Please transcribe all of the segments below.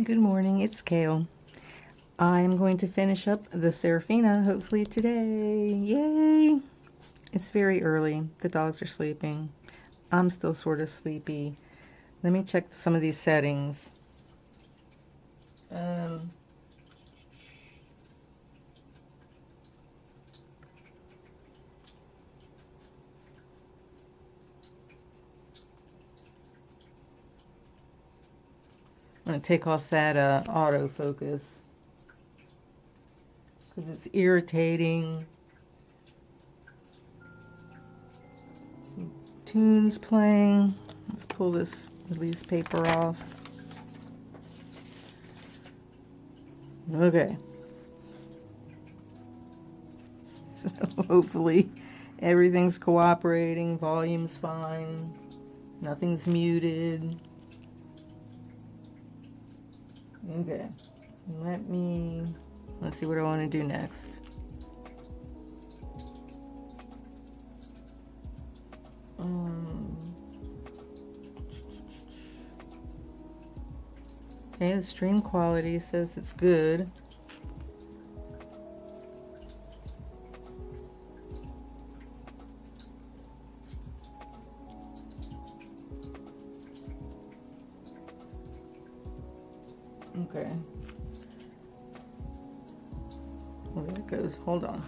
Good morning, it's Kale. I'm going to finish up the Seraphina hopefully today. Yay! It's very early. The dogs are sleeping. I'm still sort of sleepy. Let me check some of these settings. I'm going to take off that autofocus because it's irritating. Some tunes playing. Let's pull this release paper off. Okay. So hopefully everything's cooperating, volume's fine, nothing's muted. Okay, let's see what I want to do next. Okay, the stream quality says it's good. Okay. Well, there it goes. Hold on.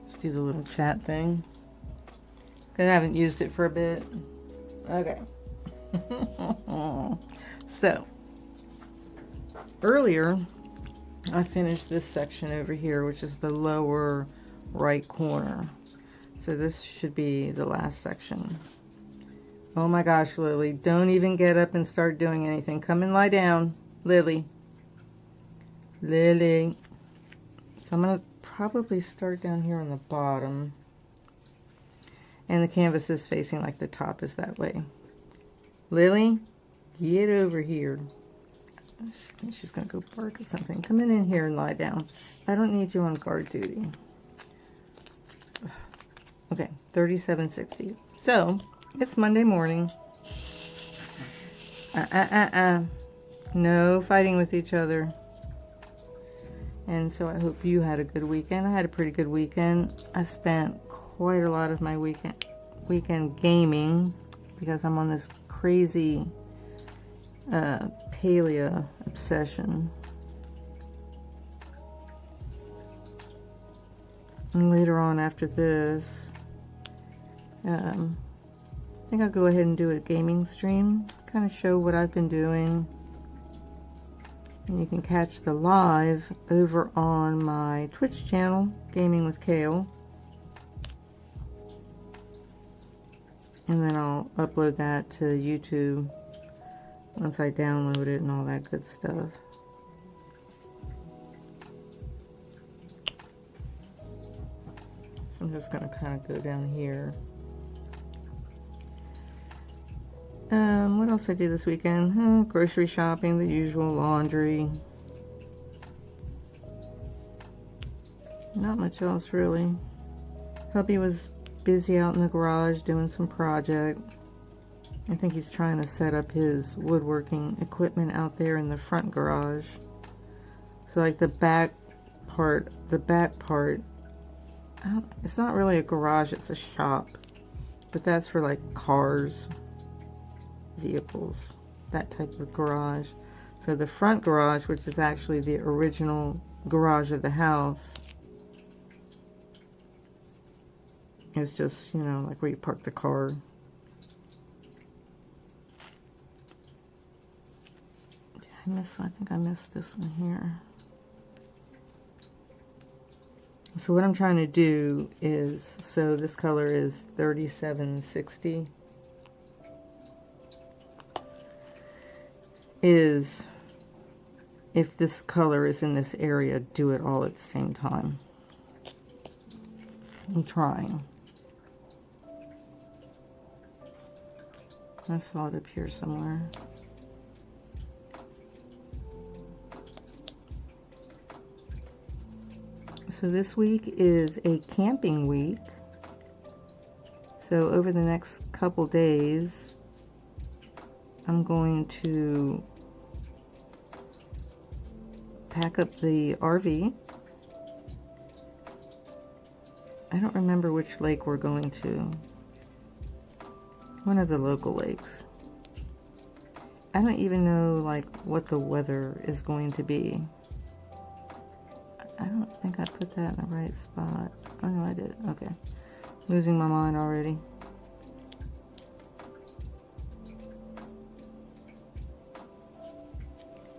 Let's do the little chat thing. I haven't used it for a bit. Okay. So, earlier, I finished this section over here, which is the lower right corner. So this should be the last section. Oh my gosh, Lily, don't even get up and start doing anything. Come and lie down, Lily. Lily. So I'm going to probably start down here on the bottom. And the canvas is facing like the top is that way. Lily, get over here. She's going to go bark at something. Come in here and lie down. I don't need you on guard duty. Okay, 37.60. So, it's Monday morning. No fighting with each other. And so I hope you had a good weekend. I had a pretty good weekend. I spent quite a lot of my weekend gaming because I'm on this crazy paleo obsession. And later on after this, I think I'll go ahead and do a gaming stream, kind of show what I've been doing. And you can catch the live over on my Twitch channel, Gaming with Kale. And then I'll upload that to YouTube once I download it and all that good stuff. So I'm just going to kind of go down here. What else I do this weekend? Grocery shopping, the usual, laundry. Not much else really. Hubby was busy out in the garage doing some project. I think he's trying to set up his woodworking equipment out there in the front garage. So like the back part, it's not really a garage, it's a shop. But that's for like cars, vehicles, that type of garage. So the front garage, which is actually the original garage of the house, is just, you know, like where you park the car. Did I miss one? I think I missed this one here. So what I'm trying to do is, so this color is 3760. Is if this color is in this area, do it all at the same time. I'm trying. I saw it up here somewhere. So this week is a camping week. So over the next couple days, I'm going to pack up the RV. I don't remember which lake we're going to. One of the local lakes. I don't even know like what the weather is going to be. I don't think I put that in the right spot. Oh no, I did. Okay. Losing my mind already.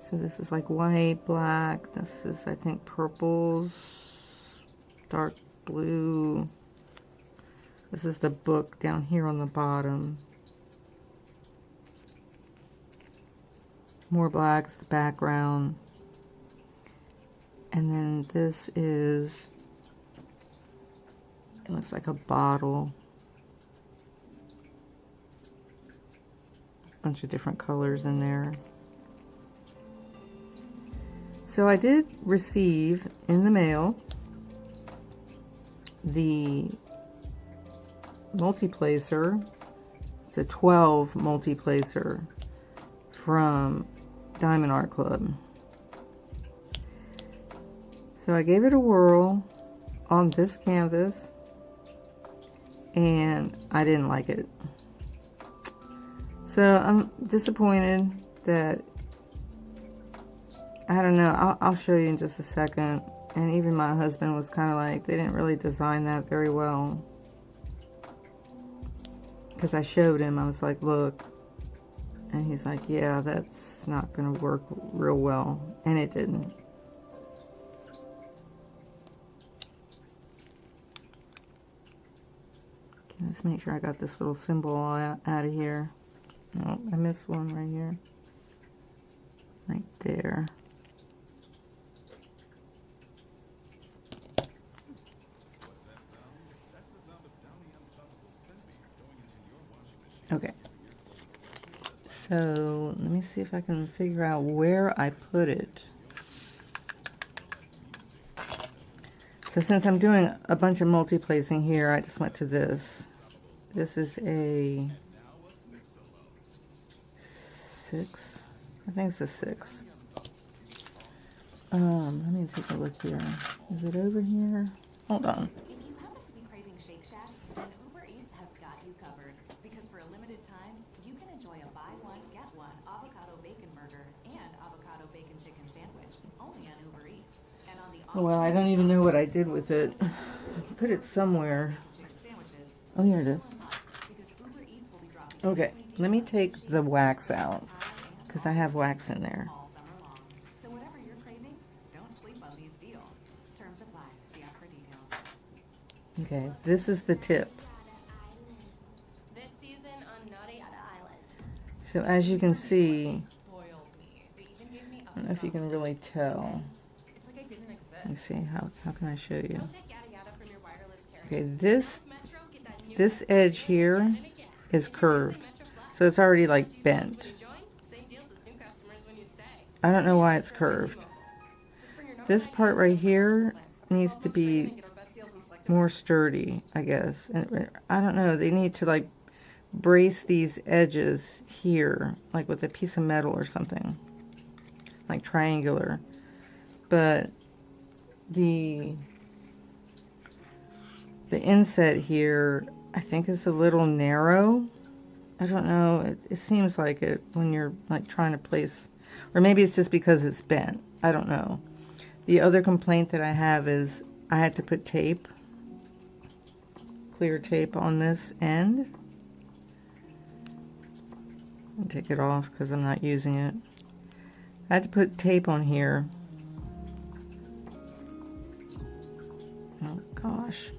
So this is like white, black. This is, I think, purples, dark blue. This is the book down here on the bottom. More black is the background. And then this is, it looks like a bottle. A bunch of different colors in there. So I did receive in the mail the multiplacer. It's a 12 multiplacer from Diamond Art Club. So I gave it a whirl on this canvas and I didn't like it. So I'm disappointed that, I don't know, I'll show you in just a second. And even my husband was kind of like, they didn't really design that very well. Because I showed him, I was like, look. And he's like, yeah, that's not going to work real well. And it didn't. Okay, let's make sure I got this little symbol out of here. No, I missed one right here. Right there. Okay, so let me see if I can figure out where I put it. So since I'm doing a bunch of multi-placing here, I just went to this. This is a 6. I think it's a 6. Let me take a look here. Is it over here? Hold on. Well, I don't even know what I did with it. Put it somewhere. Oh, here it is. Okay, let me take the wax out because I have wax in there. Okay, this is the tip. So as you can see, I don't know if you can really tell. Let me see, how can I show you? Okay, this edge here is curved, so it's already like bent. I don't know why it's curved. This part right here needs to be more sturdy, I guess. And I don't know, they need to like brace these edges here, like with a piece of metal or something, like triangular. But the inset here, I think, is a little narrow. I don't know, it seems like it when you're like trying to place, or maybe it's just because it's bent. I don't know. The other complaint that I have is I had to put tape, clear tape on this end. I'll take it off because I'm not using it. I had to put tape on here. Oh gosh.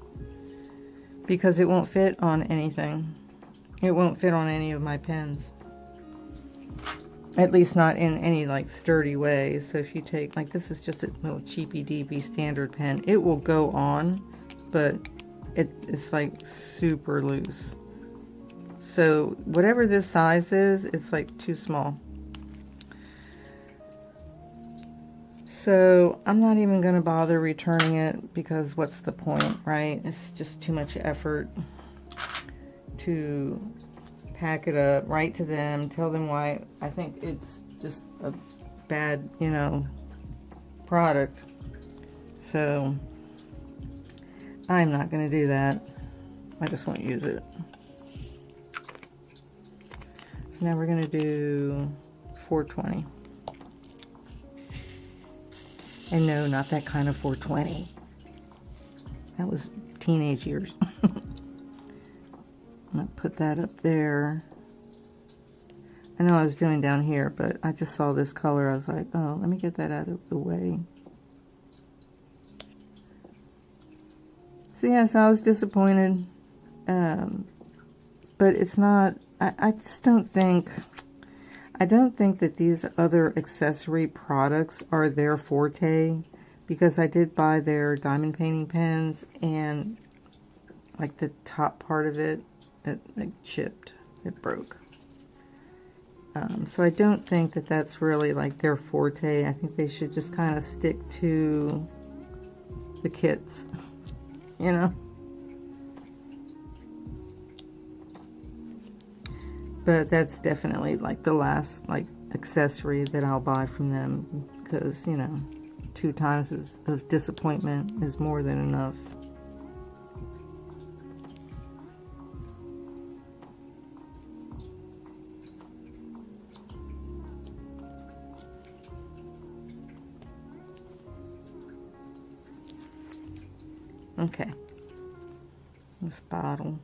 Because it won't fit on anything. It won't fit on any of my pens. At least not in any like sturdy way. So if you take, like, this is just a little cheapy DB standard pen. It will go on, but it's like super loose. So whatever this size is, it's like too small. So I'm not even going to bother returning it because what's the point, right? It's just too much effort to pack it up, write to them, tell them why I think it's just a bad, you know, product. So I'm not going to do that. I just won't use it. So now we're going to do 420. And no, not that kind of 420. That was teenage years. I'm going to put that up there. I know I was doing down here, but I just saw this color. I was like, oh, let me get that out of the way. So yes, I was disappointed. But it's not, I just don't think, I don't think that these other accessory products are their forte, because I did buy their diamond painting pens and like the top part of it, it chipped, it broke. So I don't think that that's really like their forte. I think they should just kind of stick to the kits, you know? But that's definitely like the last like accessory that I'll buy from them, because, you know, 2 times of disappointment is more than enough. Okay, this bottle.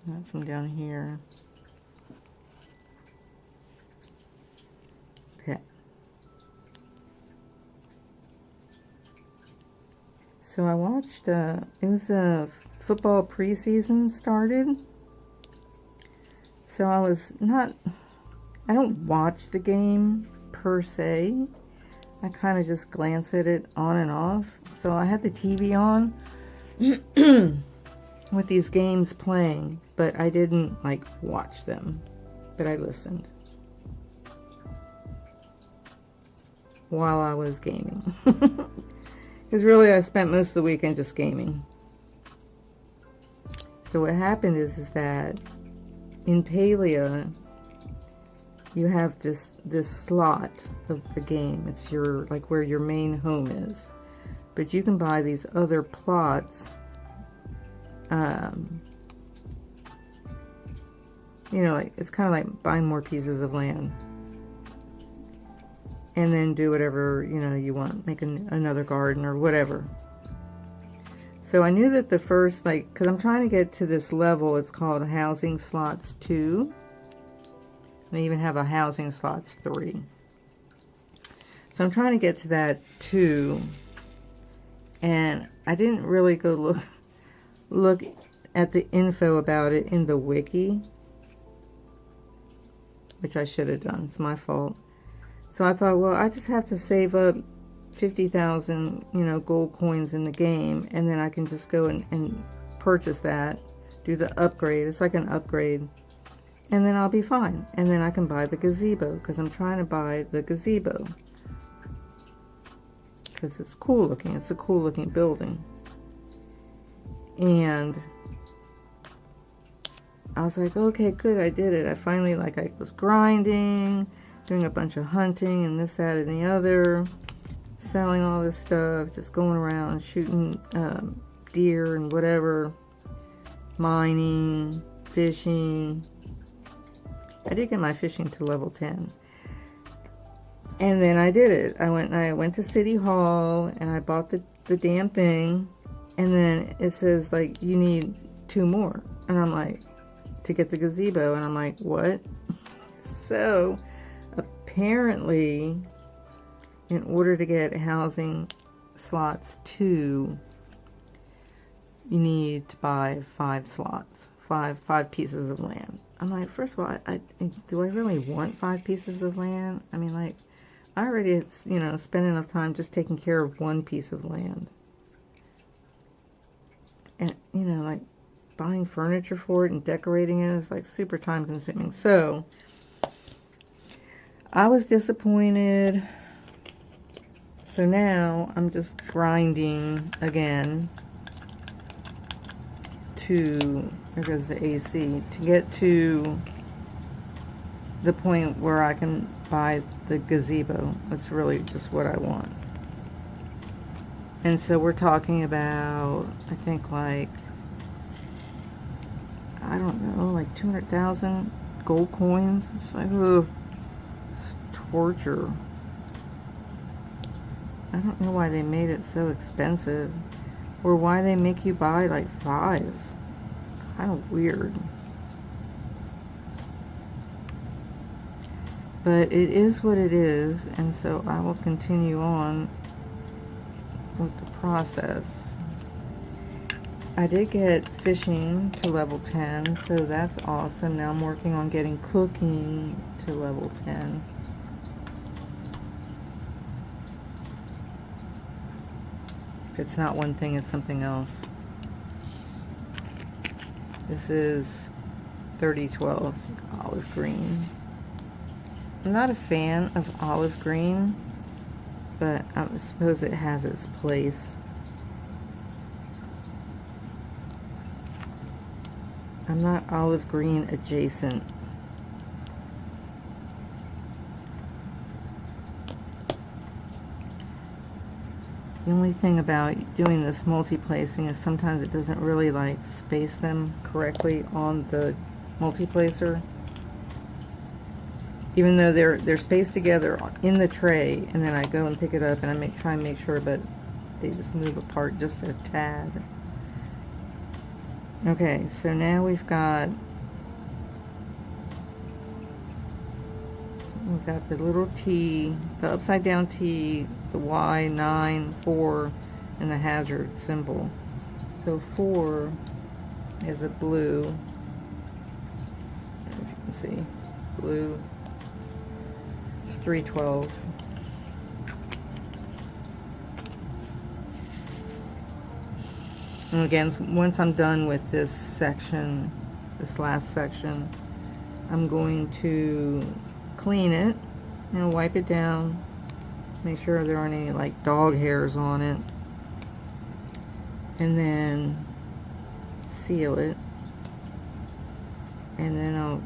Got some down here. Okay. So I watched, it was a football preseason started. So I was not, I don't watch the game per se. I kind of just glance at it on and off. So I had the TV on with these games playing, but I didn't like watch them, but I listened while I was gaming. Because really I spent most of the weekend just gaming. So what happened is that in Caileadair you have this slot of the game. It's your, like, where your main home is. But you can buy these other plots, you know, like, it's kind of like buying more pieces of land. And then do whatever, you know, you want. Make another garden or whatever. So I knew that the first, like, because I'm trying to get to this level, it's called Housing Slots 2. They even have a Housing Slots 3. So I'm trying to get to that 2. And I didn't really go look at the info about it in the wiki, which I should have done. It's my fault. So I thought, well, I just have to save up 50,000, you know, gold coins in the game, and then I can just go and purchase that, do the upgrade. It's like an upgrade, and then I'll be fine. And then I can buy the gazebo, because I'm trying to buy the gazebo, because it's cool looking. It's a cool looking building. And I was like, okay, good, I did it. I finally, like, I was grinding, doing a bunch of hunting and this, that, and the other, selling all this stuff, just going around shooting deer and whatever, mining, fishing. I did get my fishing to level 10. And then I did it. I went to City Hall and I bought the damn thing. And then it says, like, you need 2 more. And I'm like, to get the gazebo. And I'm like, what? So apparently, in order to get Housing Slots 2, you need to buy 5 slots, five pieces of land. I'm like, first of all, do I really want 5 pieces of land? I mean, like, I already, you know, spent enough time just taking care of 1 piece of land. And, you know, like, buying furniture for it and decorating it is, like, super time consuming. So I was disappointed. So now I'm just grinding again to, there goes the AC, to get to the point where I can buy the gazebo. That's really just what I want. And so we're talking about, I think, like, I don't know, like 200,000 gold coins. It's like, ugh, it's torture. I don't know why they made it so expensive, or why they make you buy like 5. It's kind of weird. But it is what it is, and so I will continue on with the process. I did get fishing to level 10, so that's awesome. Now I'm working on getting cooking to level 10. If it's not one thing, it's something else. This is 3012 olive green. I'm not a fan of olive green, but I suppose it has its place. I'm not olive green adjacent. The only thing about doing this multi-placing is sometimes it doesn't really like space them correctly on the multi-placer. Even though they're spaced together in the tray, and then I go and pick it up and I try and make sure, but they just move apart just a tad. Okay, so now we've got the little T, the upside down T, the Y, 9, 4, and the hazard symbol. So 4 is a blue, if you can see, blue. It's 312. And again, once I'm done with this section, this last section, I'm going to clean it, wipe it down, make sure there aren't any like dog hairs on it, and then seal it. And then I'll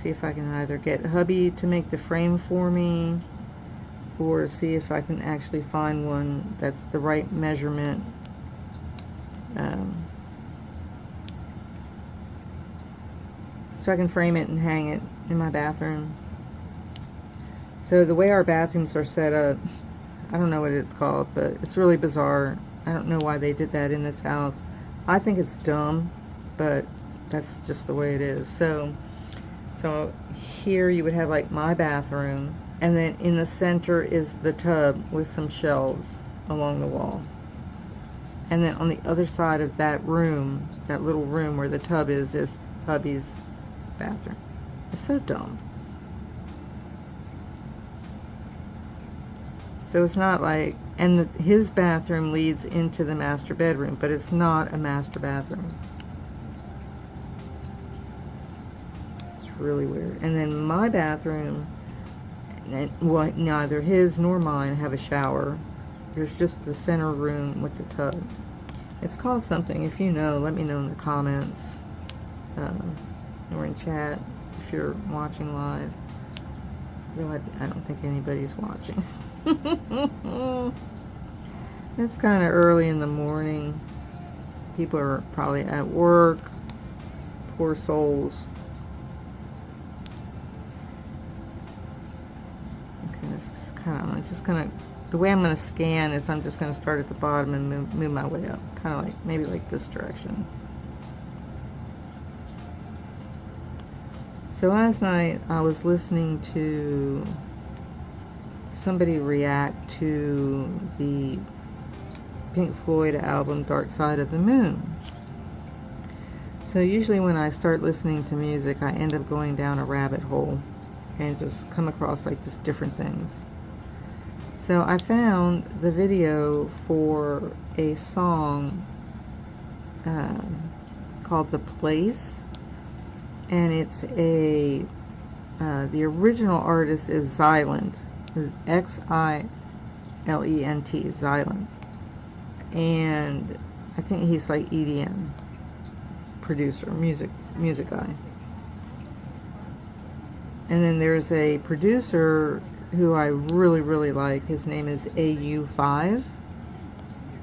see if I can either get hubby to make the frame for me, or see if I can actually find one that's the right measurement. So I can frame it and hang it in my bathroom. So the way our bathrooms are set up, I don't know what it's called, but it's really bizarre. I don't know why they did that in this house. I think it's dumb, but that's just the way it is. So here you would have like my bathroom, and then in the center is the tub with some shelves along the wall. And then on the other side of that room, that little room where the tub is hubby's bathroom. It's so dumb. So it's not like, and his bathroom leads into the master bedroom, but it's not a master bathroom. It's really weird. And then my bathroom, well, neither his nor mine have a shower. There's just the center room with the tub. It's called something. If you know, let me know in the comments or in chat if you're watching live. Though I don't think anybody's watching. It's kind of early in the morning. People are probably at work. Poor souls. Okay, this is I'm just gonna, the way I'm gonna scan is I'm just gonna start at the bottom and move my way up, kind of like maybe like this direction. So last night I was listening to somebody react to the Pink Floyd album Dark Side of the Moon. So usually when I start listening to music, I end up going down a rabbit hole and just come across like just different things. So I found the video for a song called The Place, and it's a the original artist is Xylant, is Xylant, Lent, Xylent. And I think he's like EDM producer, music guy. And then there's a producer who I really, really like. His name is AU5.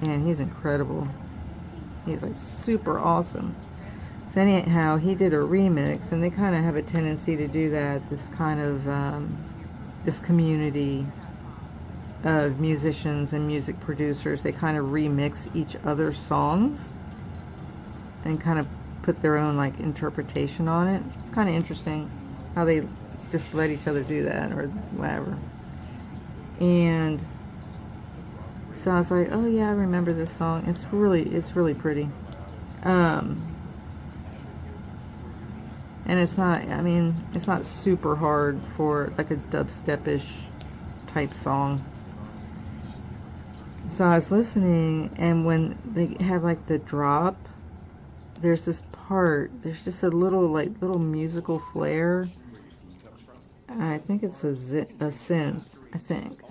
And he's incredible. He's like super awesome. So anyhow, he did a remix, and they kind of have a tendency to do that. This kind of, this community of musicians and music producers, they kind of remix each other's songs and kind of put their own like interpretation on it. It's kind of interesting how they just let each other do that or whatever. And so I was like, oh yeah, I remember this song. It's really pretty. And it's not, I mean, it's not super hard for like a dubstep-ish type song. So I was listening, and when they have like the drop, there's this part, there's just a little musical flair. I think it's a synth, I think,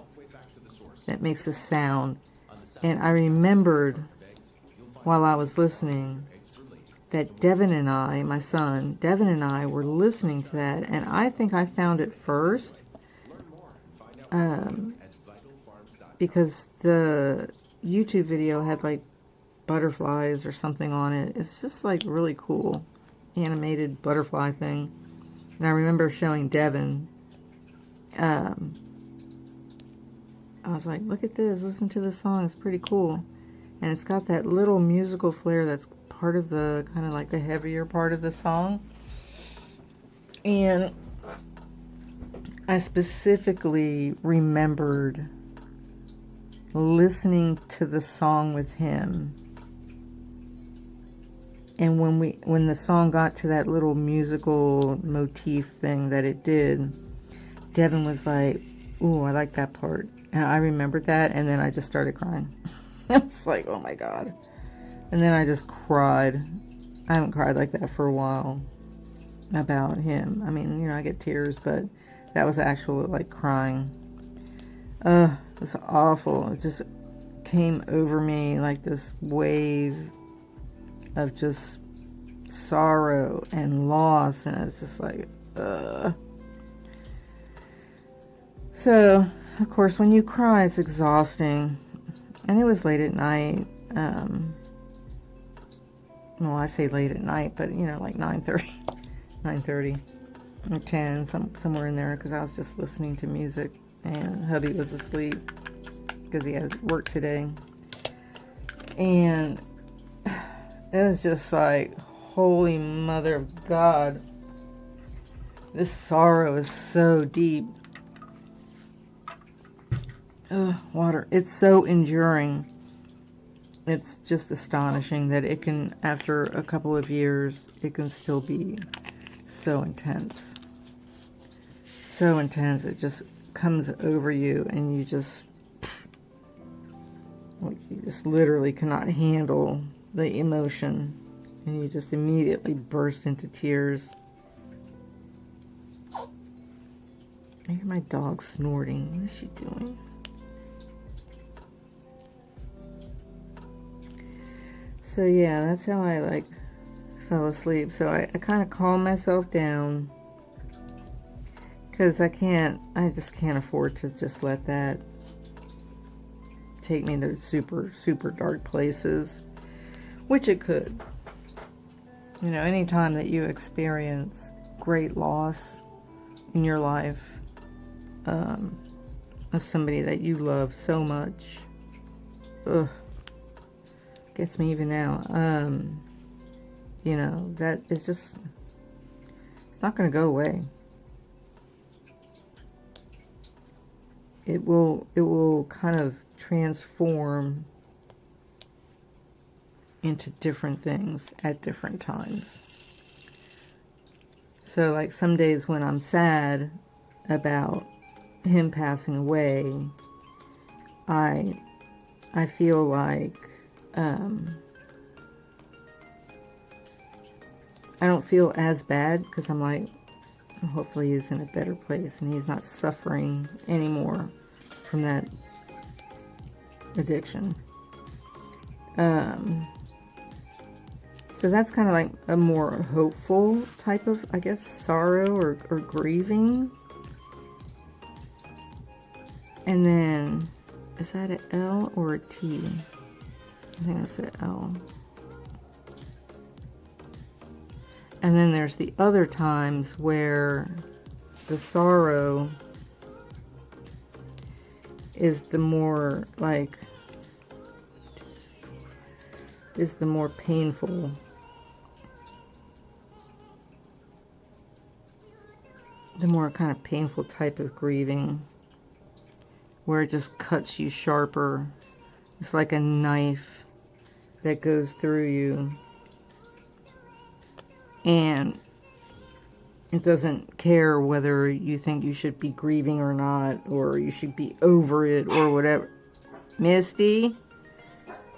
that makes a sound. And I remembered while I was listening that Devin and I, my son, Devin and I were listening to that, and I think I found it first because the YouTube video had like butterflies or something on it. It's just like really cool animated butterfly thing. And I remember showing Devin, I was like, look at this, listen to this song, it's pretty cool. And it's got that little musical flair that's part of the kind of like the heavier part of the song. And I specifically remembered listening to the song with him. And when the song got to that little musical motif thing that it did, Devin was like, ooh, I like that part. And I remembered that, and then I just started crying. I was like, oh my God. And then I just cried. I haven't cried like that for a while about him. I mean, you know, I get tears, but that was actual, like, crying. It's awful. It just came over me like this wave of just sorrow and loss, and it's just like, So, of course, when you cry, it's exhausting. And it was late at night. Well, I say late at night, but, you know, like 9:30 or 10, somewhere in there, because I was just listening to music, and hubby was asleep because he has work today. And it was just like, holy mother of God, this sorrow is so deep. Water. It's so enduring. It's just astonishing that it can, after a couple of years, it can still be so intense. So intense. It just comes over you, and you just literally cannot handle the emotion, and you just immediately burst into tears. I hear my dog snorting. What is she doing? So yeah, that's how I like fell asleep. So I kind of calmed myself down, because I just can't afford to just let that take me to super, super dark places, which it could. You know, anytime that you experience great loss in your life, of somebody that you love so much, gets me even now. You know, that is just, it's not going to go away. It will kind of transform into different things at different times. So like some days when I'm sad about him passing away, I feel like I don't feel as bad, because I'm like, hopefully he's in a better place and he's not suffering anymore from that addiction. So that's kind of like a more hopeful type of, I guess, sorrow or grieving. And then, is that an L or a T? I think that's an L. And then there's the other times where the sorrow is the more like, is the more painful. The more kind of painful type of grieving, where it just cuts you sharper. It's like a knife that goes through you, and it doesn't care whether you think you should be grieving or not, or you should be over it or whatever. Misty,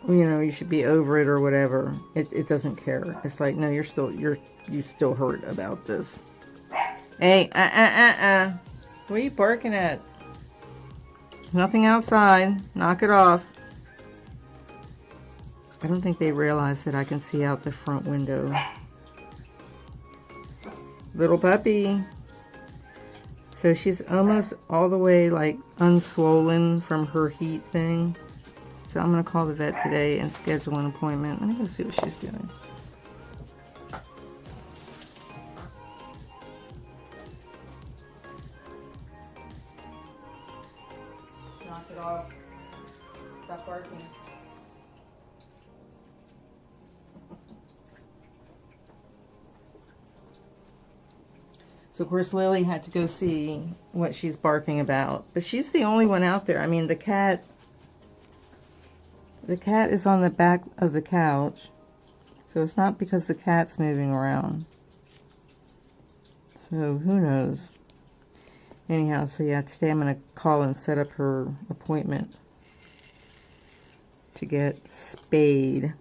you know, you should be over it or whatever. It doesn't care. It's like, no, you still hurt about this. Hey, what are you barking at? Nothing outside. Knock it off. I don't think they realize that I can see out the front window. Little puppy. So she's almost all the way like unswollen from her heat thing. So I'm going to call the vet today and schedule an appointment. Let me go see what she's doing. Knock it off. Stop barking. So of course Lily had to go see what she's barking about. But she's the only one out there. I mean, the cat is on the back of the couch. So it's not because the cat's moving around. So who knows? Anyhow, so yeah, today I'm going to call and set up her appointment to get spayed.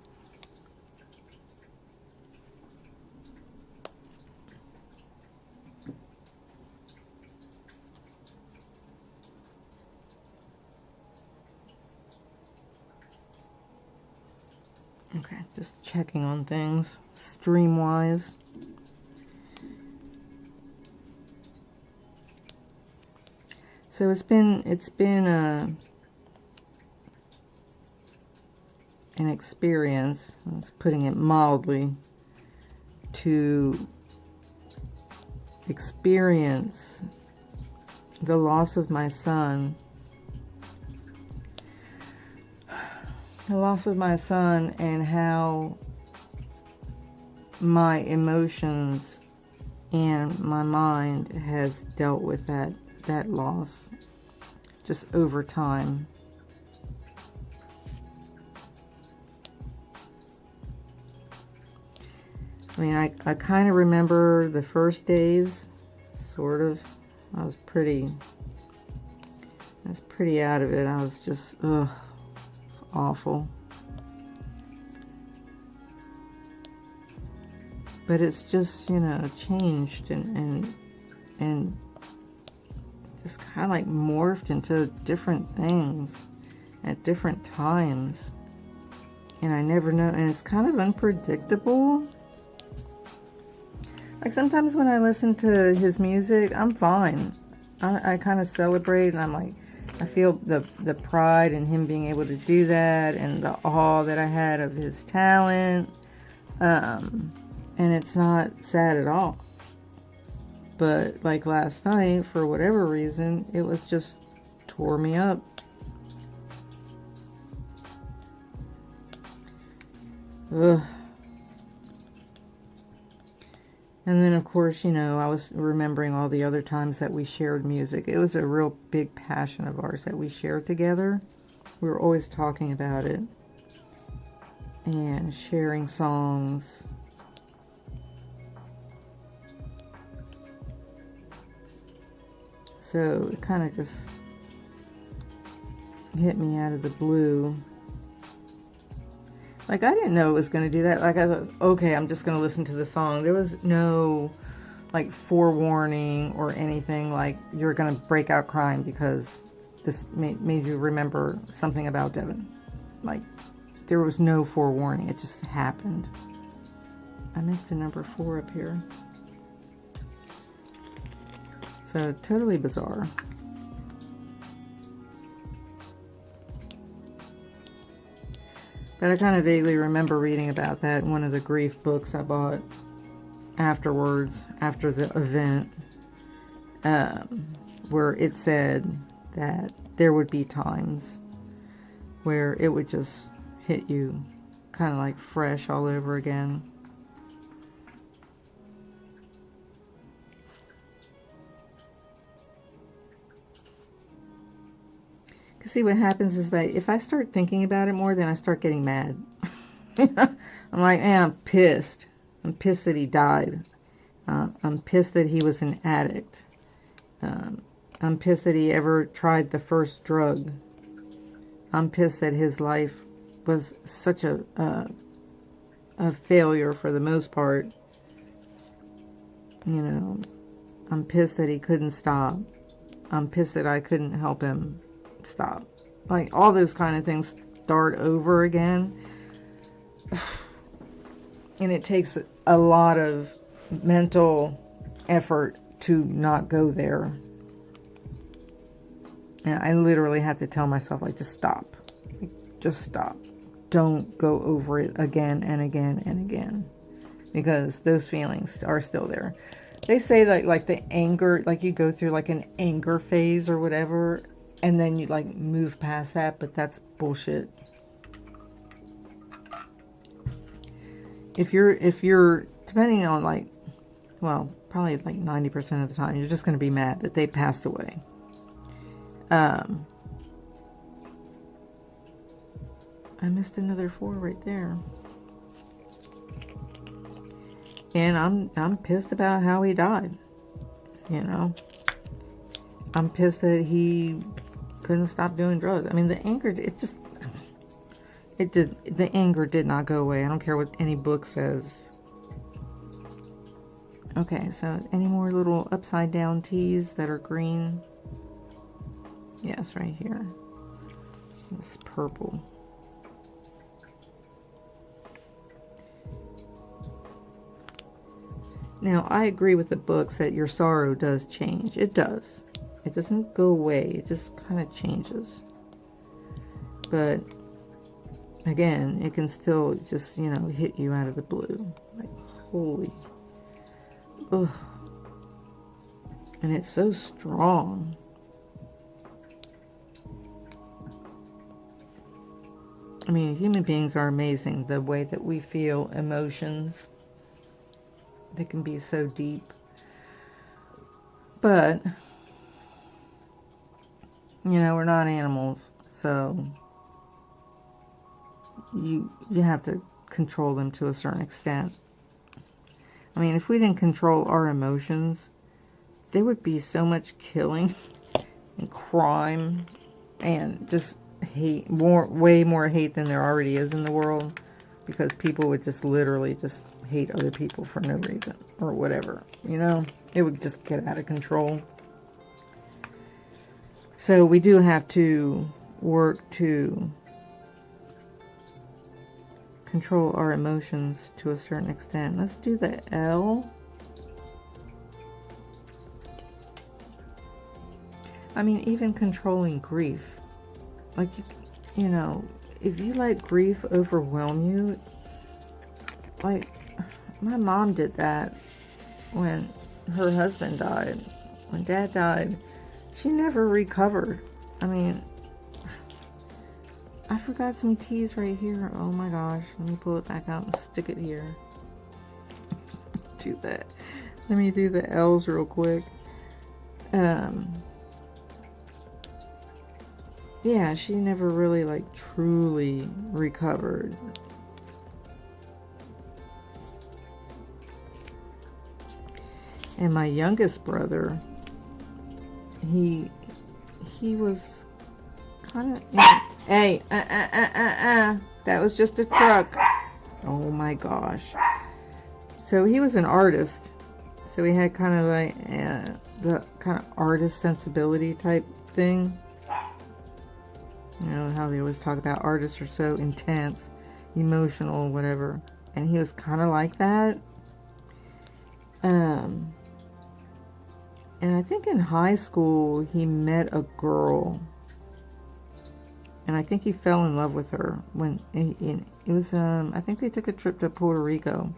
Okay, just checking on things stream-wise. So it's been an experience, I was putting it mildly, to experience the loss of my son. The loss of my son, and how my emotions and my mind has dealt with that loss just over time. I mean, I kind of remember the first days, sort of. I was pretty out of it. I was just, awful. But it's just, you know, changed and just kind of like morphed into different things at different times. And I never know, and it's kind of unpredictable. Like sometimes when I listen to his music, I'm fine. I kind of celebrate, and I'm like, I feel the pride in him being able to do that, and the awe that I had of his talent. And it's not sad at all. But like last night, for whatever reason, it was just tore me up. Ugh. And then, of course, you know, I was remembering all the other times that we shared music. It was a real big passion of ours that we shared together. We were always talking about it and sharing songs. So it kind of just hit me out of the blue. Like, I didn't know it was going to do that. Like, I thought, okay, I'm just going to listen to the song. There was no, like, forewarning or anything like, you're going to break out crying because this made you remember something about Devin. Like, there was no forewarning. It just happened. I missed a number 4 up here. So, totally bizarre. But I kind of vaguely remember reading about that in one of the grief books I bought afterwards, after the event, where it said that there would be times where it would just hit you kind of like fresh all over again. Because see, what happens is that if I start thinking about it more, then I start getting mad. I'm like, man, I'm pissed. I'm pissed that he died. I'm pissed that he was an addict. I'm pissed that he ever tried the first drug. I'm pissed that his life was such a failure for the most part. You know, I'm pissed that he couldn't stop. I'm pissed that I couldn't help him stop. Like, all those kind of things start over again. And it takes a lot of mental effort to not go there. And I literally have to tell myself, like, just stop. Like, just stop. Don't go over it again and again and again. Because those feelings are still there. They say that, like, the anger, like, you go through, like, an anger phase or whatever, and then you, like, move past that, but that's bullshit. If you're, depending on, like, well, probably like 90% of the time, you're just going to be mad that they passed away. I missed another 4 right there. And I'm pissed about how he died. You know, I'm pissed that he couldn't stop doing drugs. I mean, the anger, the anger did not go away. I don't care what any book says. Okay, so any more little upside down T's that are green? Yes, right here. This purple. Now, I agree with the books that your sorrow does change. It does. It doesn't go away. It just kind of changes. But, again, it can still just, you know, hit you out of the blue. Like, holy. Ugh. And it's so strong. I mean, human beings are amazing. The way that we feel emotions, they can be so deep. But, you know, we're not animals, so you have to control them to a certain extent. I mean, if we didn't control our emotions, there would be so much killing and crime and just hate, way more hate than there already is in the world, because people would just literally just hate other people for no reason or whatever, you know. It would just get out of control. So we do have to work to control our emotions to a certain extent. Let's do the L. I mean, even controlling grief. Like, you know, if you let grief overwhelm you, like, my mom did that when her husband died. When Dad died, she never recovered. I mean, I forgot some T's right here. Oh my gosh. Let me pull it back out and stick it here. Do that. Let me do the L's real quick. Yeah, she never really, like, truly recovered. And my youngest brother, he was kind of, you know, hey, that was just a truck. Oh my gosh. So he was an artist. So he had kind of like the kind of artist sensibility type thing. You know how they always talk about artists are so intense, emotional, whatever. And he was kind of like that. And I think in high school he met a girl, and I think he fell in love with her when it was. I think they took a trip to Puerto Rico,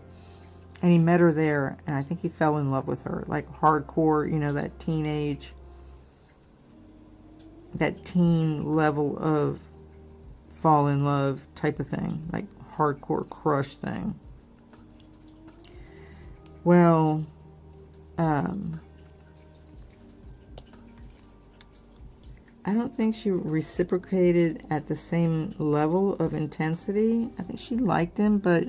and he met her there, and I think he fell in love with her, like hardcore. You know, that teenage, that teen level of fall in love type of thing, like hardcore crush thing. Well, I don't think she reciprocated at the same level of intensity. I think she liked him, but,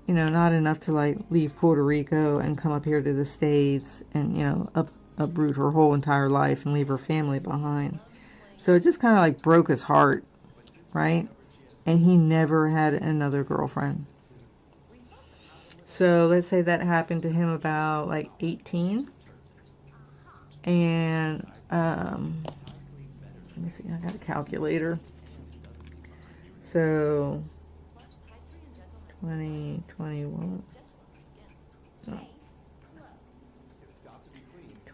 you know, not enough to, like, leave Puerto Rico and come up here to the States and, you know, uproot her whole entire life and leave her family behind. So it just kind of, like, broke his heart, right? And he never had another girlfriend. So let's say that happened to him about, like, 18. And, let me see, I got a calculator. So, 2021. No.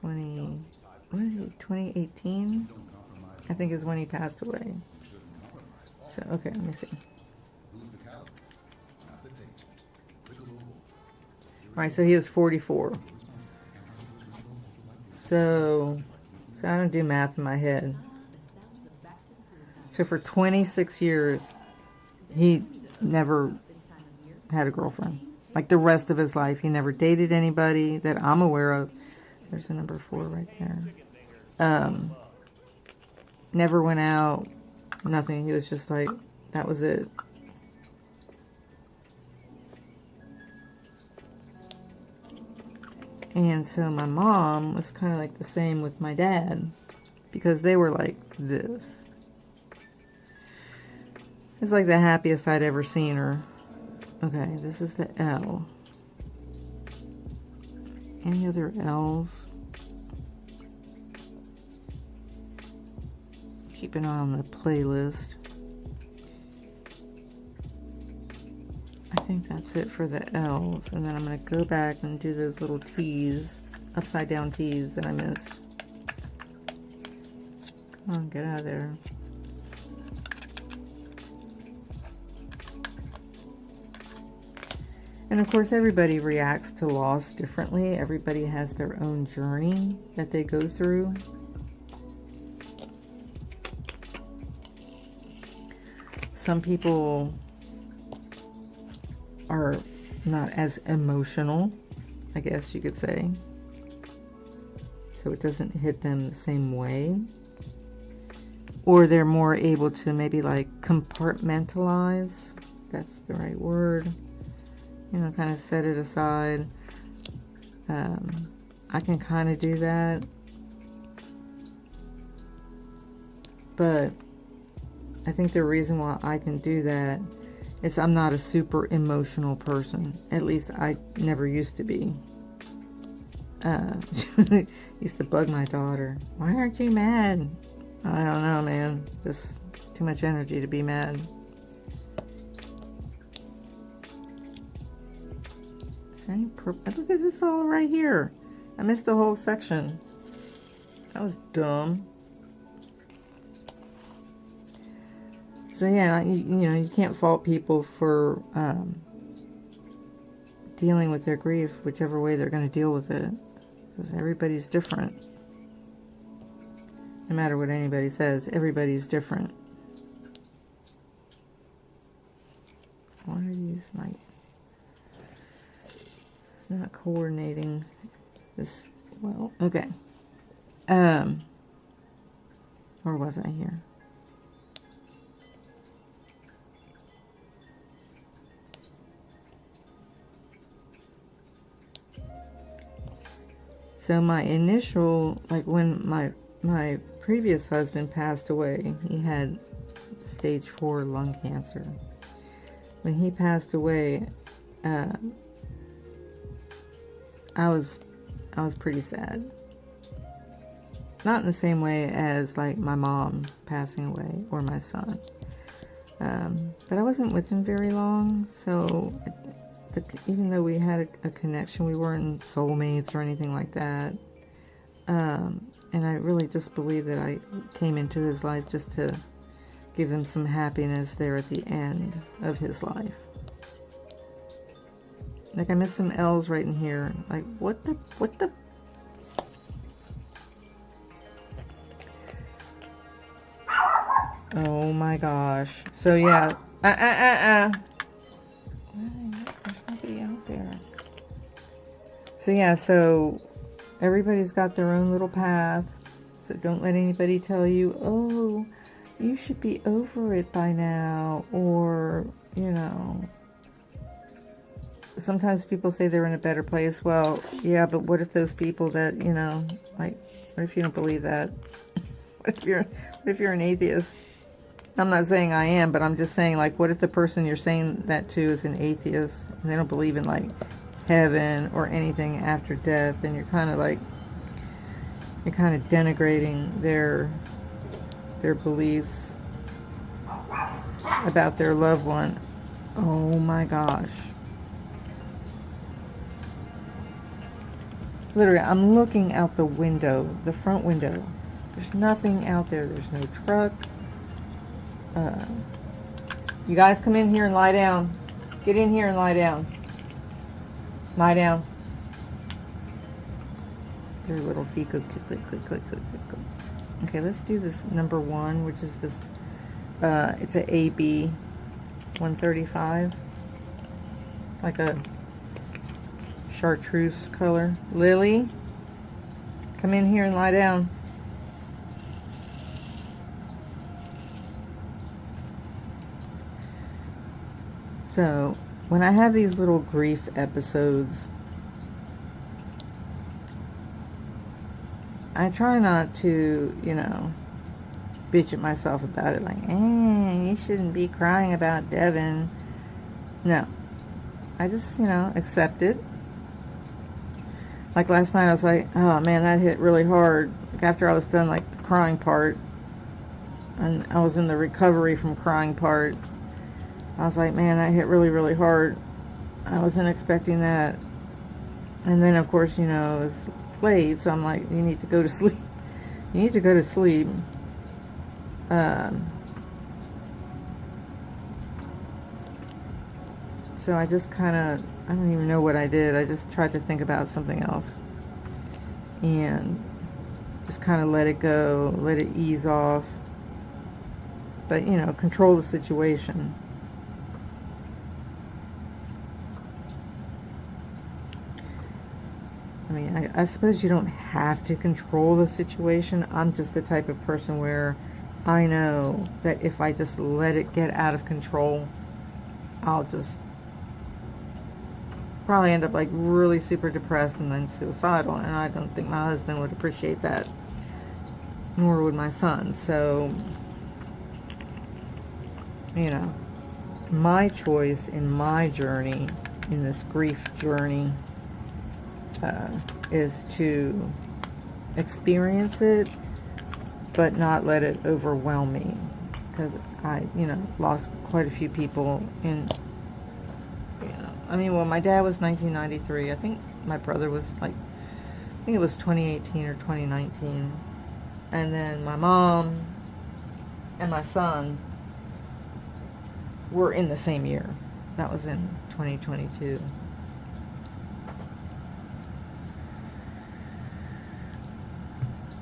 2018, I think is when he passed away. So, okay, let me see. Alright, so he was 44. So I don't do math in my head. So for 26 years, he never had a girlfriend. Like the rest of his life, he never dated anybody that I'm aware of. There's a number 4 right there. Never went out, nothing. He was just like, that was it. And so my mom was kind of like the same with my dad, because they were like this. It's like the happiest I'd ever seen her. Okay, this is the L. Any other L's? Keep an eye on the playlist. I think that's it for the L's. And then I'm going to go back and do those little T's, upside down T's that I missed. Come on, get out of there. And of course, everybody reacts to loss differently. Everybody has their own journey that they go through. Some people are not as emotional, I guess you could say. So it doesn't hit them the same way. Or they're more able to maybe like compartmentalize. That's the right word. You know, kind of set it aside. I can kind of do that. But I think the reason why I can do that is I'm not a super emotional person. At least I never used to be. Used to bug my daughter. Why aren't you mad? I don't know, man. Just too much energy to be mad. Look at this all right here. I missed the whole section. That was dumb. So yeah, you know, you can't fault people for dealing with their grief, whichever way they're going to deal with it. Because everybody's different. No matter what anybody says, everybody's different. Why are these like not coordinating this well? Okay. Where was I here? So my initial, like when my previous husband passed away, he had stage 4 lung cancer. When he passed away, I was pretty sad. Not in the same way as like my mom passing away or my son. But I wasn't with him very long, so even though we had a connection, we weren't soulmates or anything like that. And I really just believe that I came into his life just to give him some happiness there at the end of his life. Like, I missed some L's right in here. Like, what the? Oh my gosh. So yeah. There's nobody out there. So yeah, so everybody's got their own little path. So don't let anybody tell you, oh, you should be over it by now. Or, you know, sometimes people say they're in a better place. Well, yeah, but what if those people that, you know, like, what if you don't believe that? What if you're an atheist? I'm not saying I am, but I'm just saying, like, what if the person you're saying that to is an atheist and they don't believe in, like, heaven or anything after death, and you're kind of denigrating their beliefs about their loved one. Oh my gosh. Literally, I'm looking out the window, the front window. There's nothing out there. There's no truck. You guys come in here and lie down. Get in here and lie down. Lie down. Their little feet go click, click, click, click, click, click. Okay, let's do this number 1, which is this, it's a AB 135. Like a chartreuse color. Lily, come in here and lie down. So, when I have these little grief episodes, I try not to, you know, bitch at myself about it. Like, you shouldn't be crying about Devin. No. I just, you know, accept it. Like last night, I was like, oh man, that hit really hard. Like after I was done, like, the crying part, and I was in the recovery from crying part, I was like, man, that hit really, really hard. I wasn't expecting that. And then, of course, you know, it's late, so I'm like, you need to go to sleep. You need to go to sleep. So I just kind of, I don't even know what I did. I just tried to think about something else. And just kind of let it go, let it ease off. But, you know, control the situation. I mean, I suppose you don't have to control the situation. I'm just the type of person where I know that if I just let it get out of control, I'll just probably end up like really super depressed and then suicidal. And I don't think my husband would appreciate that, nor would my son. So, you know, my choice in my journey, in this grief journey, is to experience it, but not let it overwhelm me, because I, you know, lost quite a few people in, you know, I mean, well, my dad was 1993. I think my brother was like, I think it was 2018 or 2019, and then my mom and my son were in the same year. That was in 2022.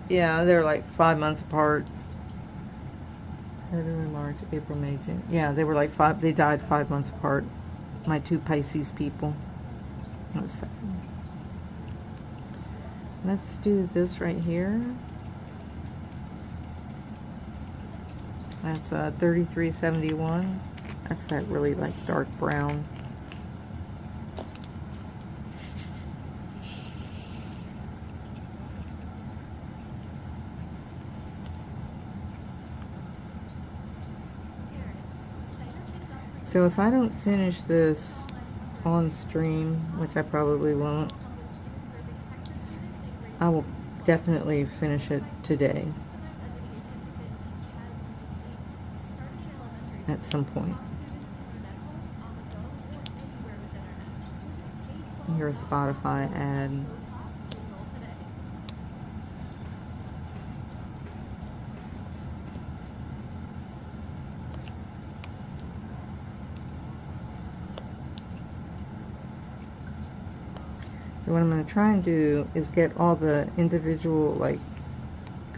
Yeah, they're like 5 months apart. February, March, April, May, June. Yeah, they were like they died 5 months apart. My 2 Pisces people. Let's see. Let's do this right here. That's 3371. That's that really like dark brown. So if I don't finish this on stream, which I probably won't, I will definitely finish it today at some point. Here's a Spotify ad. So what I'm going to try and do is get all the individual like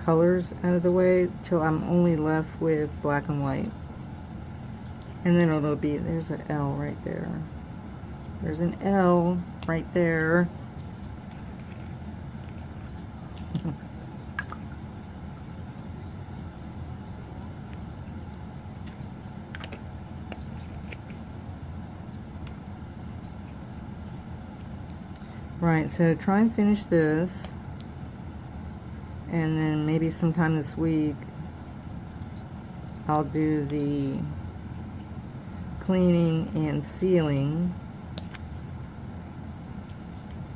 colors out of the way till I'm only left with black and white. And then it'll be, there's an L right there. There's an L right there. Right, so try and finish this, and then maybe sometime this week I'll do the cleaning and sealing,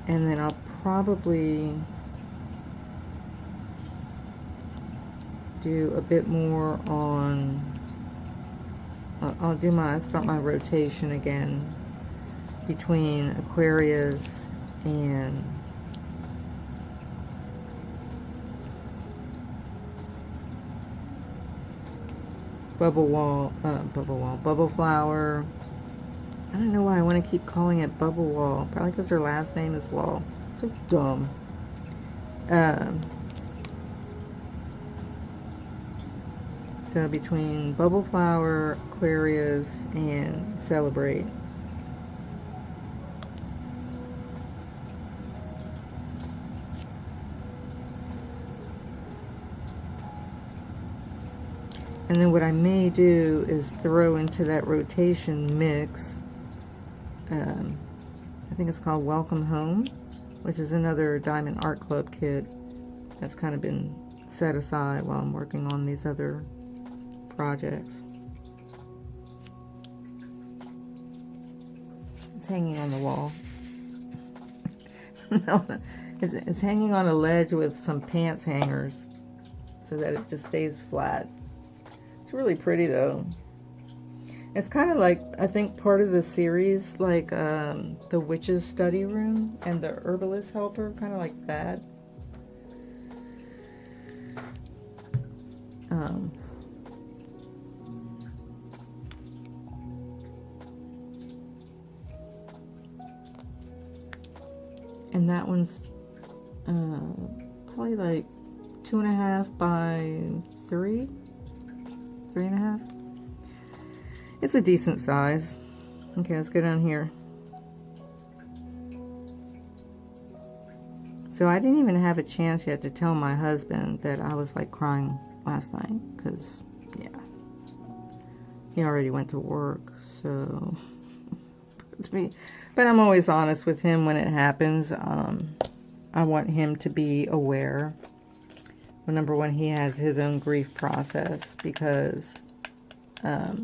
and then I'll probably do a bit more on, I'll start my rotation again between Aquarius and bubble flower. I don't know why I want to keep calling it bubble wall. Probably because her last name is Wall. So dumb. So between bubble flower, Aquarius, and Celebrate. And then what I may do is throw into that rotation mix, I think it's called Welcome Home, which is another Diamond Art Club kit that's kind of been set aside while I'm working on these other projects. It's hanging on the wall. No, it's hanging on a ledge with some pants hangers so that it just stays flat. Really pretty though. It's kind of like, I think part of the series, like the Witch's Study Room and the Herbalist Helper, kind of like that. And that one's probably like 2.5 by 3. 3.5. It's a decent size. Okay, let's go down here. So I didn't even have a chance yet to tell my husband that I was like crying last night, because yeah, he already went to work. So but I'm always honest with him when it happens. I want him to be aware. Well, number one, he has his own grief process, because I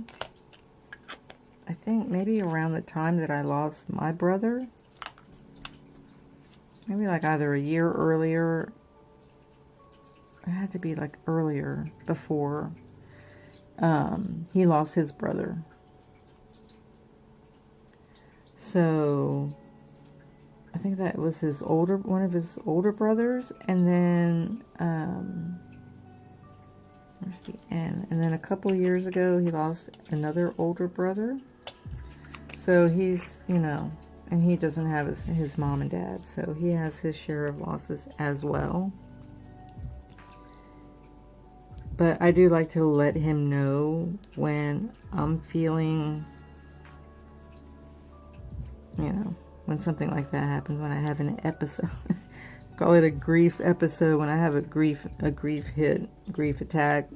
think maybe around the time that I lost my brother, maybe like either a year earlier, it had to be like earlier, before he lost his brother. So I think that was one of his older brothers, and then where's the N? And then a couple years ago, he lost another older brother. So he's, you know, and he doesn't have his mom and dad, so he has his share of losses as well. But I do like to let him know when I'm feeling, you know, when something like that happens, when I have an episode. Call it a grief episode, when I have a grief hit, grief attack.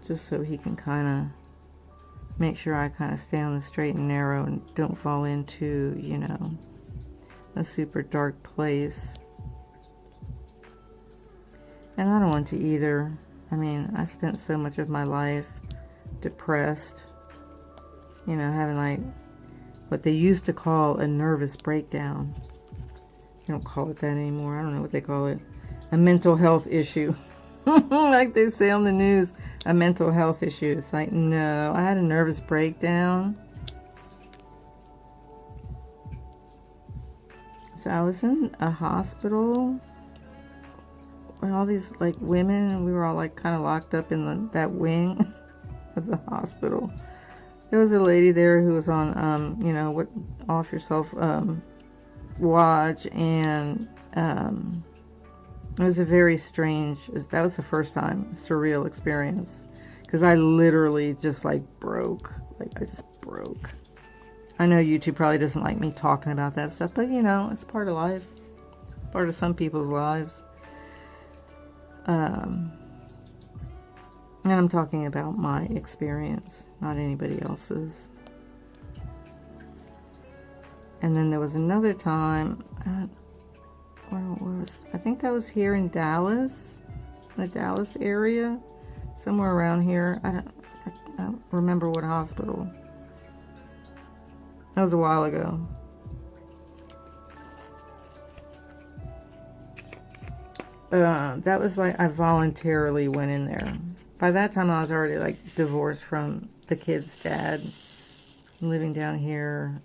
Just so he can kind of make sure I kind of stay on the straight and narrow and don't fall into, you know, a super dark place. And I don't want to either. I mean, I spent so much of my life depressed, you know, having like what they used to call a nervous breakdown. They don't call it that anymore. I don't know what they call it. A mental health issue. Like they say on the news, a mental health issue. It's like, no, I had a nervous breakdown. So I was in a hospital and all these like women, and we were all like kind of locked up in that wing of the hospital. There was a lady there who was on, you know, what, off yourself watch, and it was a very strange, that was the first time, surreal experience, because I literally just like broke, like I just broke. I know YouTube probably doesn't like me talking about that stuff, but you know, it's part of life, part of some people's lives. And I'm talking about my experience, not anybody else's. And then there was another time, I think that was here in Dallas, the Dallas area, somewhere around here. I don't remember what hospital. That was a while ago. That was like, I voluntarily went in there. By that time I was already like divorced from the kid's dad, living down here.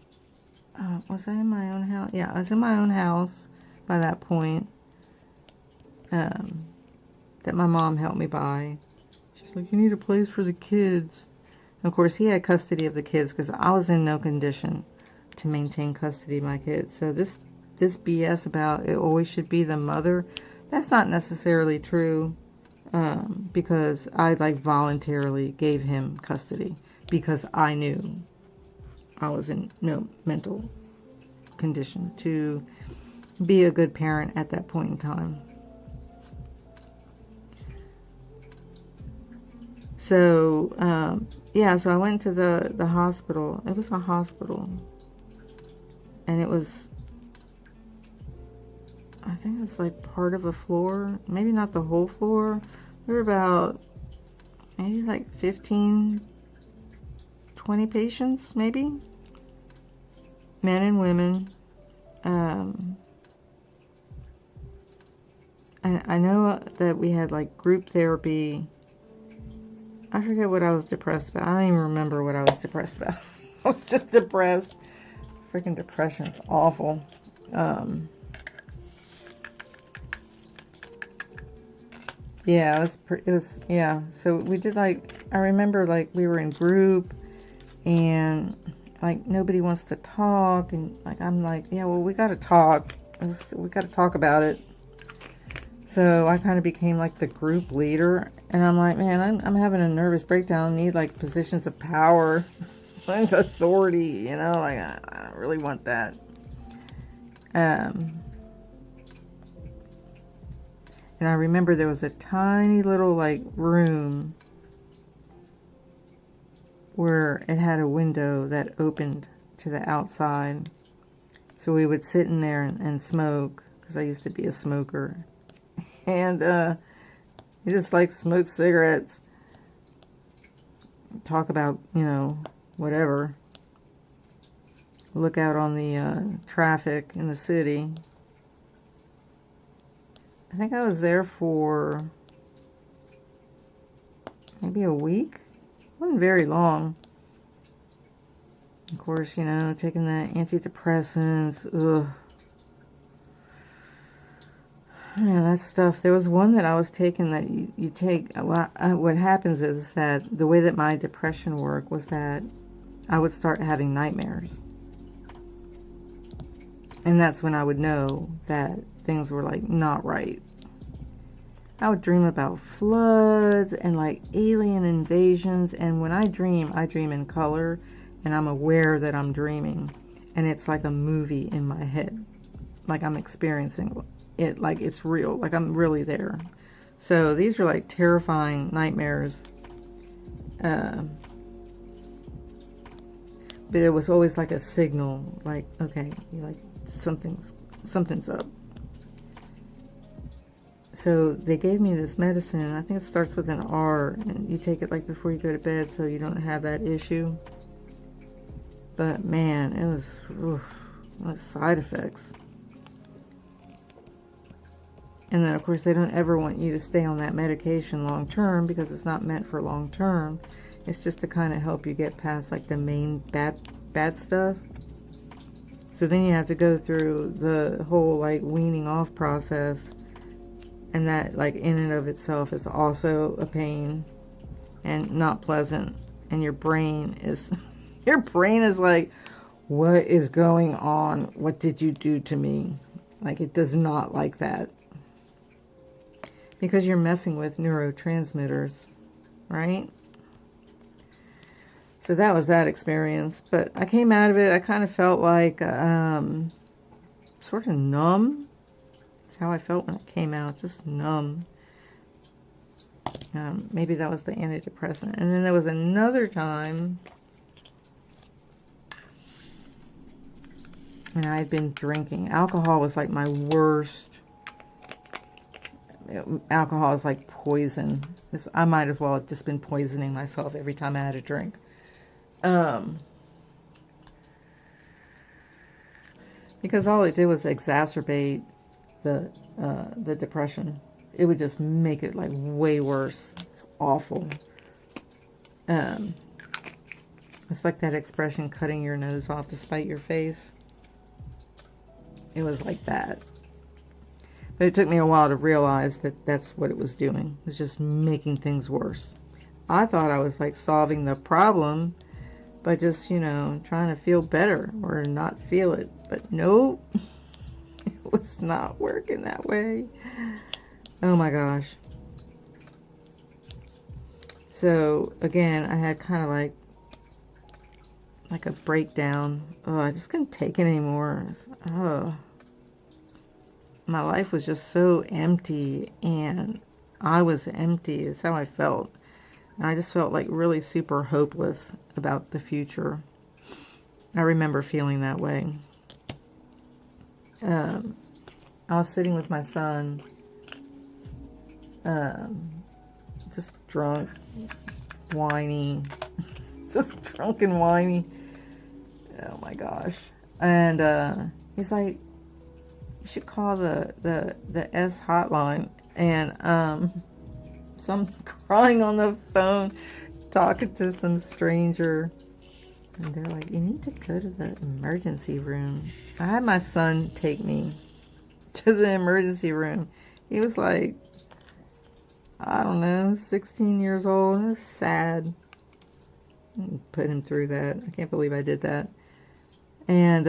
Was I in my own house? Yeah, I was in my own house by that point. That my mom helped me buy. She's like, you need a place for the kids. And of course, he had custody of the kids because I was in no condition to maintain custody of my kids. So this BS about it always should be the mother, that's not necessarily true. Because I like voluntarily gave him custody because I knew I was in no mental condition to be a good parent at that point in time. So, yeah, so I went to the hospital. It was a hospital. And it was, I think it was like part of a floor. Maybe not the whole floor. There were about, maybe like 15, 20 patients, maybe. Men and women. And I know that we had like group therapy. I forget what I was depressed about. I don't even remember what I was depressed about. I was just depressed. Freaking depression is awful. Yeah, yeah. So we did like, I remember like we were in group and like nobody wants to talk. And like, I'm like, yeah, well, we got to talk. We got to talk about it. So I kind of became like the group leader, and I'm like, man, I'm having a nervous breakdown. I need like positions of power, like authority, you know, like I don't really want that. And I remember there was a tiny little like room where it had a window that opened to the outside. So we would sit in there and smoke, because I used to be a smoker. And you just like smoke cigarettes, talk about, you know, whatever, look out on the traffic in the city. I think I was there for maybe a week. It wasn't very long. Of course, you know, taking the antidepressants. Ugh. Yeah, that stuff. There was one that I was taking that you take. Well, what happens is that the way that my depression worked was that I would start having nightmares. And that's when I would know that things were like not right. I would dream about floods and like alien invasions. And when I dream in color, and I'm aware that I'm dreaming. And it's like a movie in my head. Like I'm experiencing it, like it's real, like I'm really there. So these are like terrifying nightmares. But it was always like a signal, like, okay, you're like something's up. So they gave me this medicine. I think it starts with an R, and you take it like before you go to bed so you don't have that issue. But man, it was side effects. And then, of course, they don't ever want you to stay on that medication long term because it's not meant for long term. It's just to kind of help you get past like the main bad stuff. So then you have to go through the whole like weaning off process, and that like in and of itself is also a pain and not pleasant. And your brain is like, what is going on? What did you do to me? Like, it does not like that, because you're messing with neurotransmitters, right? So that was that experience. But I came out of it, I kind of felt like sort of numb. That's how I felt when I came out, just numb. Maybe that was the antidepressant. And then there was another time when I had been drinking. Alcohol was like my worst. Alcohol is like poison. I might as well have just been poisoning myself every time I had a drink. Because all it did was exacerbate the depression. It would just make it like way worse. It's awful. It's like that expression, cutting your nose off to spite your face. It was like that. But it took me a while to realize that that's what it was doing. It was just making things worse. I thought I was like solving the problem by just, you know, trying to feel better or not feel it. But nope, it was not working that way. Oh my gosh. So again, I had kind of like a breakdown. Oh, I just couldn't take it anymore. Oh, my life was just so empty, and I was empty. That's how I felt. And I just felt like really super hopeless about the future. I remember feeling that way. I was sitting with my son, just drunk, whiny, just drunk and whiny. Oh my gosh. And he's like, you should call the S hotline. And so I'm crying on the phone, talking to some stranger, and they're like, you need to go to the emergency room. I had my son take me to the emergency room. He was like, I don't know, 16 years old. It was sad. Put him through that. I can't believe I did that. And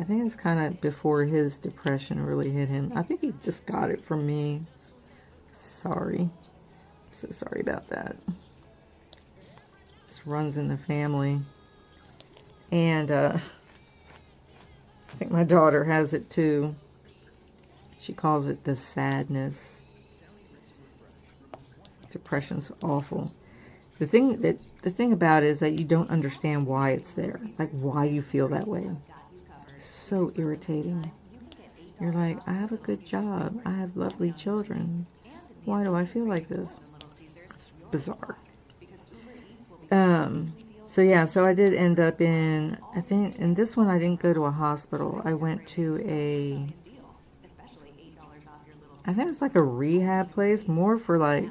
I think it's kind of before his depression really hit him. I think he just got it from me. Sorry. So sorry about that. This runs in the family. And I think my daughter has it too. She calls it the sadness. Depression's awful. The thing about it is that you don't understand why it's there. Like, why you feel that way. So irritating. You're like, I have a good job. I have lovely children. Why do I feel like this? It's bizarre. So yeah, so I did end up in, I think, in this one I didn't go to a hospital. I went to I think it was like a rehab place, more for like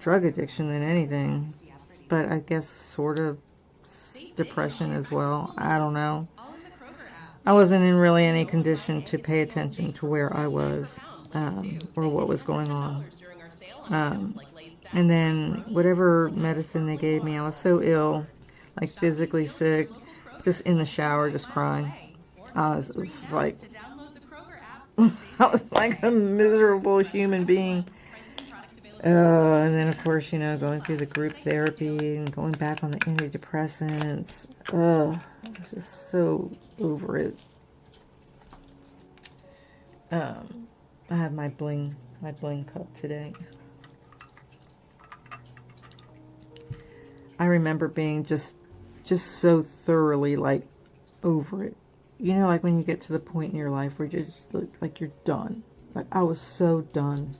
drug addiction than anything. But I guess sort of depression as well. I don't know. I wasn't in really any condition to pay attention to where I was, or what was going on. And then whatever medicine they gave me, I was so ill, like physically sick, just in the shower, just crying. I was like, I was like a miserable human being. And then of course, you know, going through the group therapy and going back on the antidepressants. I was just so over it. I have my bling cup today. I remember being just so thoroughly like over it. You know, like when you get to the point in your life where you just look like you're done. Like I was so done.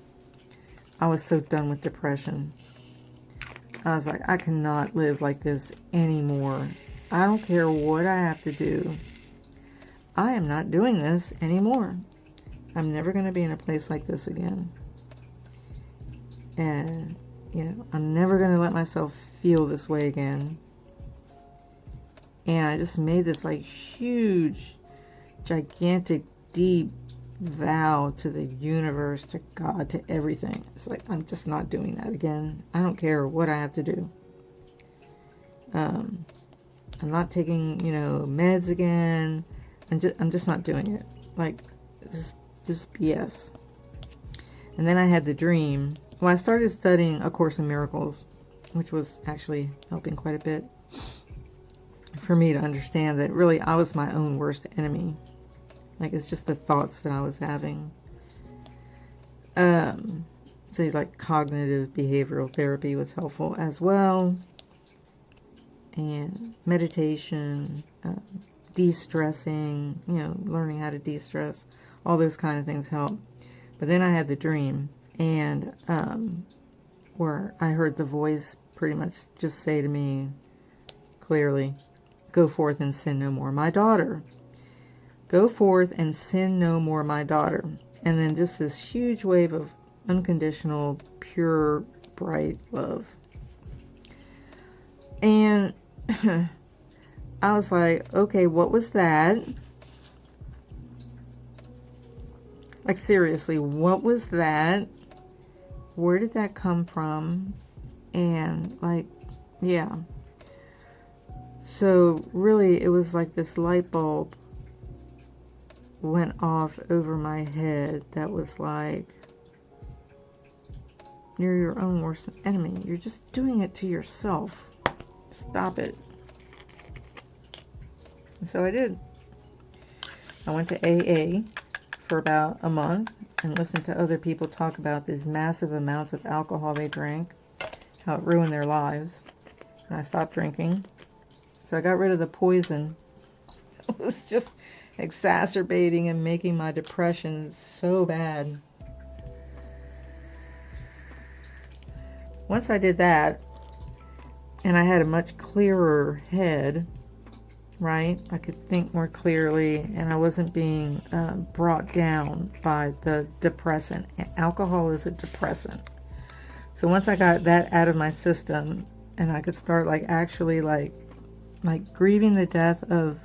I was so done with depression. I was like, I cannot live like this anymore. I don't care what I have to do. I am not doing this anymore. I'm never going to be in a place like this again. And, you know, I'm never going to let myself feel this way again. And I just made this like huge, gigantic, deep vow to the universe, to God, to everything. It's like, I'm just not doing that again. I don't care what I have to do. I'm not taking, you know, meds again. I'm just not doing it. Like, this BS. And then I had the dream. Well, I started studying A Course in Miracles, which was actually helping quite a bit for me to understand that really I was my own worst enemy. Like, it's just the thoughts that I was having. So like cognitive behavioral therapy was helpful as well. And meditation, de-stressing, you know, learning how to de-stress, all those kind of things help. But then I had the dream, and where I heard the voice pretty much just say to me clearly, "Go forth and sin no more, my daughter. Go forth and sin no more, my daughter." And then just this huge wave of unconditional, pure, bright love. And I was like, okay, what was that? Like, seriously, what was that? Where did that come from? And, like, yeah. So, really, it was like this light bulb went off over my head that was like, you're your own worst enemy. You're just doing it to yourself. Stop it. And so I did. I went to AA for about a month and listened to other people talk about these massive amounts of alcohol they drank, how it ruined their lives. And I stopped drinking. So I got rid of the poison. It was just exacerbating and making my depression so bad. Once I did that, and I had a much clearer head, right? I could think more clearly, and I wasn't being brought down by the depressant. Alcohol is a depressant. So once I got that out of my system, and I could start like actually like grieving the death of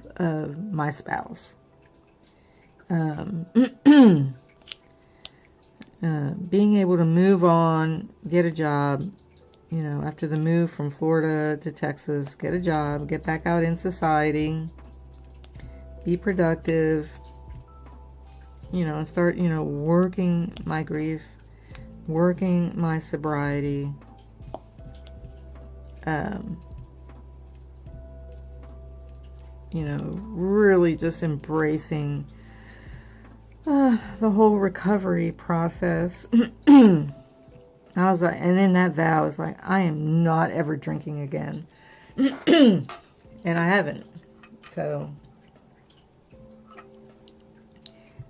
my spouse, being able to move on, get a job, you know, after the move from Florida to Texas, get a job, get back out in society, be productive, you know, and start, you know, working my grief, working my sobriety, you know, really just embracing the whole recovery process. I was like, and then that vow was like, I am not ever drinking again. And I haven't. So,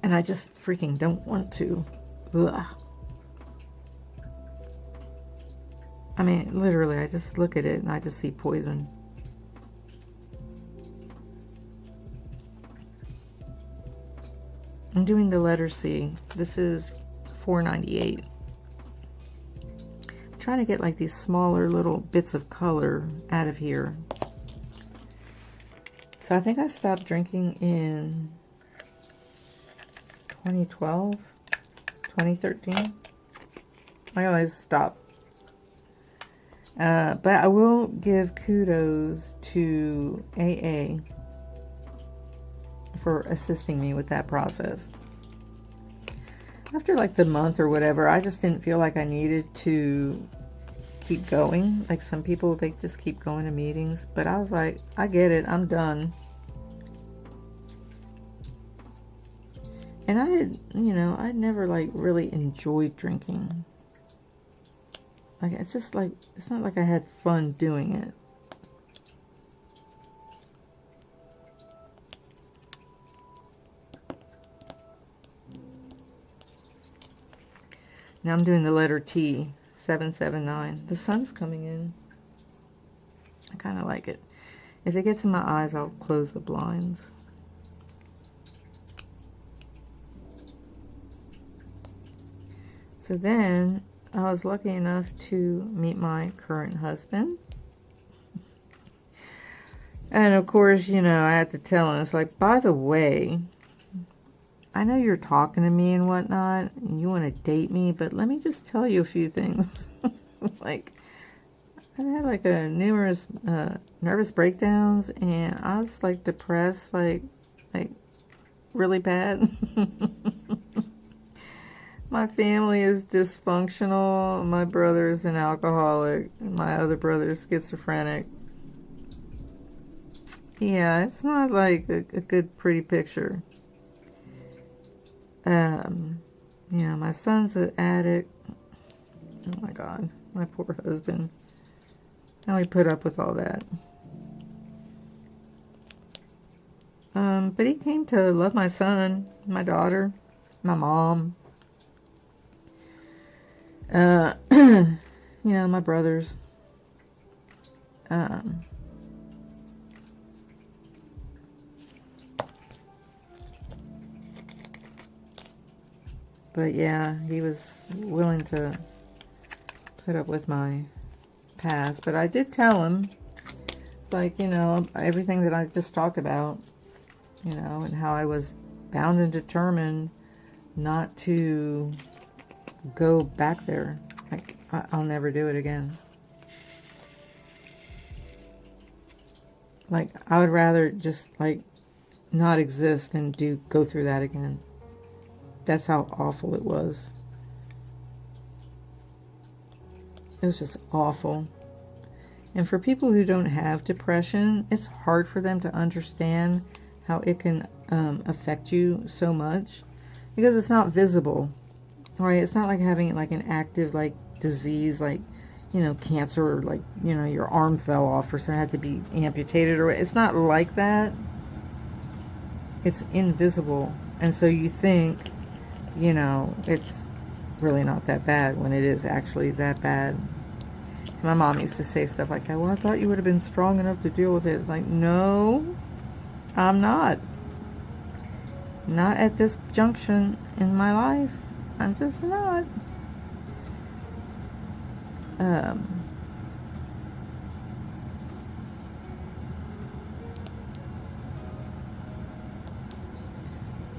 and I just freaking don't want to. Ugh. I mean, literally, I just look at it and I just see poison. I'm doing the letter C. This is $4.98. I'm trying to get like these smaller little bits of color out of here. So I think I stopped drinking in 2012, 2013. I always stop. But I will give kudos to AA for assisting me with that process. After like the month or whatever, I just didn't feel like I needed to keep going. Like some people, they just keep going to meetings. But I was like, I get it. I'm done. And I had, you know, I never like really enjoyed drinking. Like, it's just like, it's not like I had fun doing it. Now I'm doing the letter T, 779. The sun's coming in. I kind of like it. If it gets in my eyes, I'll close the blinds. So then I was lucky enough to meet my current husband. And of course, you know, I had to tell him, it's like, by the way, I know you're talking to me and whatnot, and you want to date me, but let me just tell you a few things. Like, I've had like a numerous nervous breakdowns, and I was like depressed, like really bad. My family is dysfunctional. My brother's an alcoholic. My other brother's schizophrenic. Yeah, it's not like a good, pretty picture. You know, my son's an addict. Oh my God, my poor husband. How he put up with all that. But he came to love my son, my daughter, my mom. You know, my brothers. But yeah, he was willing to put up with my past. But I did tell him, like, you know, everything that I just talked about, you know, and how I was bound and determined not to go back there. Like, I'll never do it again. Like, I would rather just, like, not exist than go through that again. That's how awful it was. It was just awful. And for people who don't have depression, it's hard for them to understand how it can affect you so much, because it's not visible, right? It's not like having like an active like disease, like, you know, cancer, or like, you know, your arm fell off or something, had to be amputated, or it's not like that. It's invisible, and so you think, you know, it's really not that bad when it is actually that bad. So my mom used to say stuff like that. Well, I thought you would have been strong enough to deal with it. It's like, no, I'm not. Not at this junction in my life. I'm just not.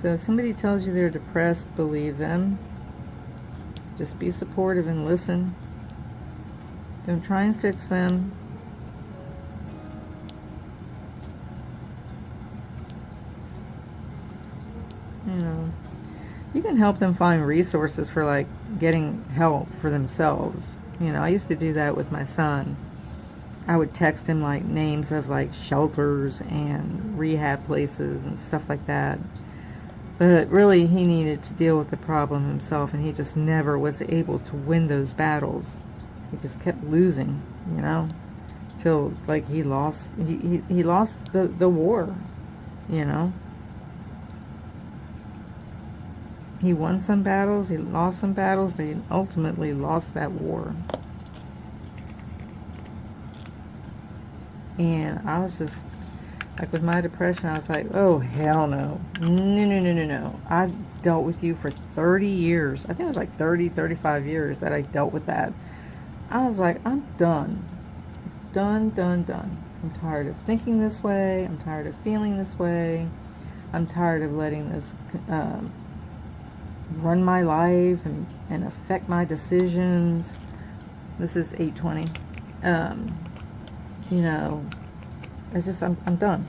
So if somebody tells you they're depressed, believe them. Just be supportive and listen. Don't try and fix them. You know, you can help them find resources for like getting help for themselves. You know, I used to do that with my son. I would text him like names of like shelters and rehab places and stuff like that. But really, he needed to deal with the problem himself, and he just never was able to win those battles. He just kept losing, you know, till like he lost the war, you know. He won some battles, he lost some battles, but he ultimately lost that war. And I was just like, with my depression, I was like, oh hell no. No. I've dealt with you for 30 years. I think it was like 35 years that I dealt with that. I was like, I'm done. Done. I'm tired of thinking this way. I'm tired of feeling this way. I'm tired of letting this run my life and affect my decisions. This is 8:20. You know, it's just, I'm done.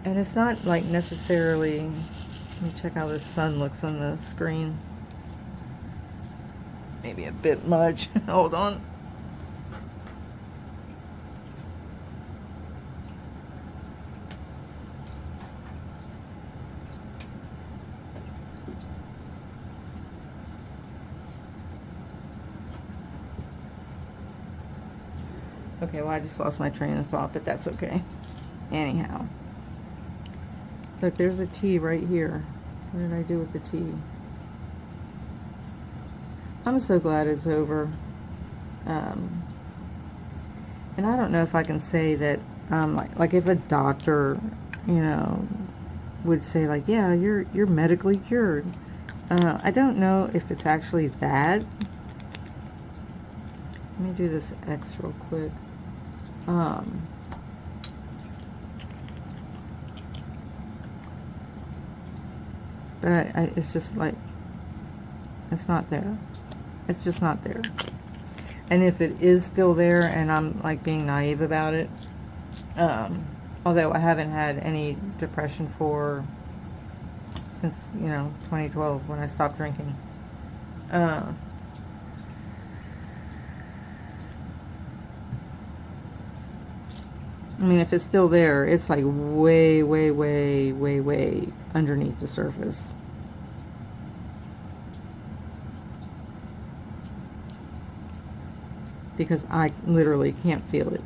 And it's not like necessarily, let me check how the sun looks on the screen. Maybe a bit much. Hold on. Okay, well, I just lost my train of thought, but that's okay. Anyhow. Look, there's a T right here. What did I do with the T? I'm so glad it's over. And I don't know if I can say that, like if a doctor, you know, would say like, yeah, you're medically cured. I don't know if it's actually that. Let me do this X real quick. But it's just like, it's not there. It's just not there. And if it is still there and I'm like being naive about it, although I haven't had any depression since, you know, 2012 when I stopped drinking. I mean, if it's still there, it's like way, way, way, way, way underneath the surface. Because I literally can't feel it.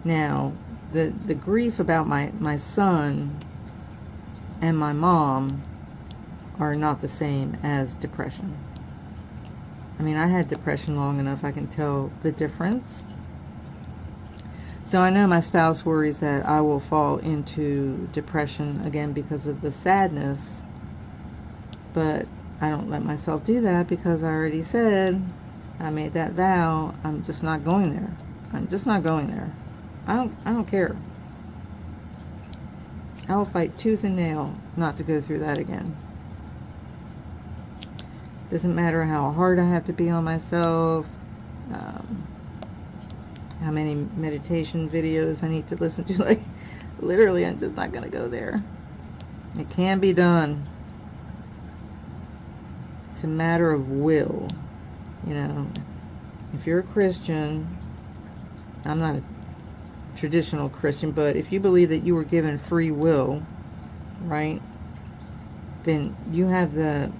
Now, the grief about my son and my mom are not the same as depression. I mean, I had depression long enough, I can tell the difference. So I know my spouse worries that I will fall into depression again because of the sadness, but I don't let myself do that because I already said, I made that vow, I'm just not going there. I'm just not going there. I don't care. I will fight tooth and nail not to go through that again. Doesn't matter how hard I have to be on myself, how many meditation videos I need to listen to. Like, literally, I'm just not going to go there. It can be done. It's a matter of will. You know, if you're a Christian, I'm not a traditional Christian, but if you believe that you were given free will, right, then you have the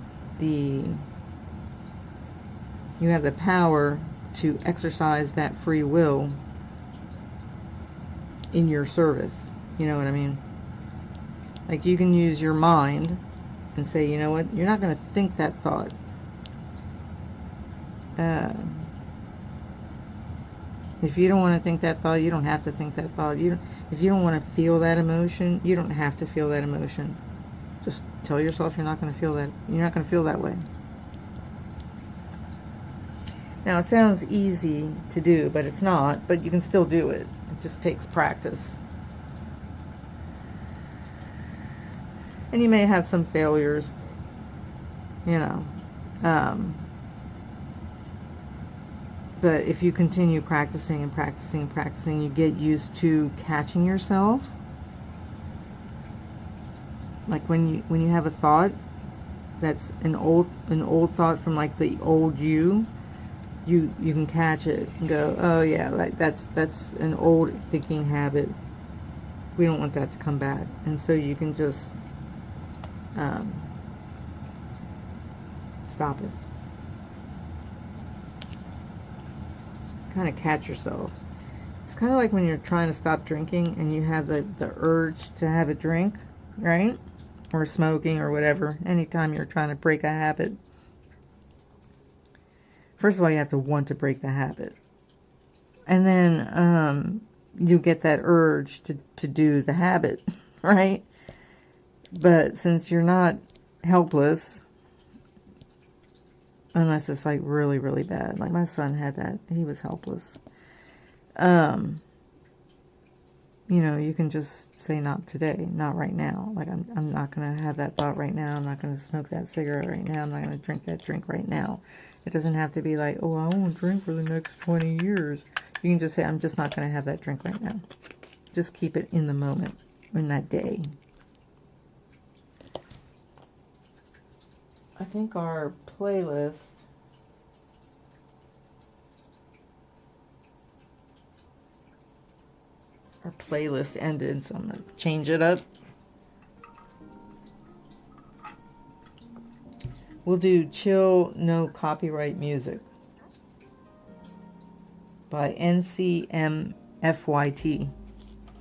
power to exercise that free will in your service. You know what I mean? Like, you can use your mind and say, you know what, you're not going to think that thought. If you don't want to think that thought, you don't have to think that thought. If you don't want to feel that emotion, you don't have to feel that emotion. Just tell yourself you're not going to feel that. You're not going to feel that way. Now, it sounds easy to do, but it's not. But you can still do it. It just takes practice. And you may have some failures, you know. But if you continue practicing and practicing and practicing, you get used to catching yourself. Like when you have a thought that's an old thought from like the old you can catch it and go, oh yeah, like that's an old thinking habit. We don't want that to come back. And so you can just stop it. Kind of catch yourself. It's kind of like when you're trying to stop drinking and you have the urge to have a drink, right? Or smoking or whatever. Anytime you're trying to break a habit. First of all, you have to want to break the habit. And then you get that urge to do the habit, right? But since you're not helpless, unless it's like really, really bad. Like my son had that. He was helpless. You know, you can just say not today, not right now. Like I'm not going to have that thought right now. I'm not going to smoke that cigarette right now. I'm not going to drink that drink right now. It doesn't have to be like, oh, I won't drink for the next 20 years. You can just say, I'm just not going to have that drink right now. Just keep it in the moment, in that day. I think our playlist ended, so I'm going to change it up. We'll do Chill No Copyright Music by NCMFYT,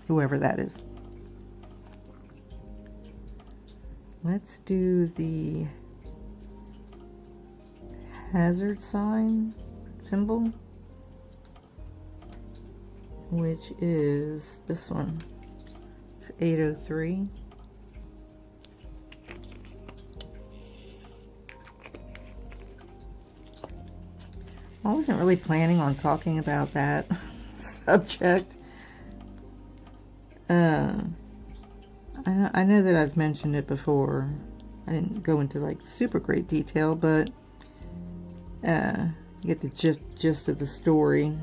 whoever that is. Let's do the hazard sign symbol, which is this one. It's 803. I wasn't really planning on talking about that subject. I know that I've mentioned it before. I didn't go into like super great detail, but you get the gist of the story,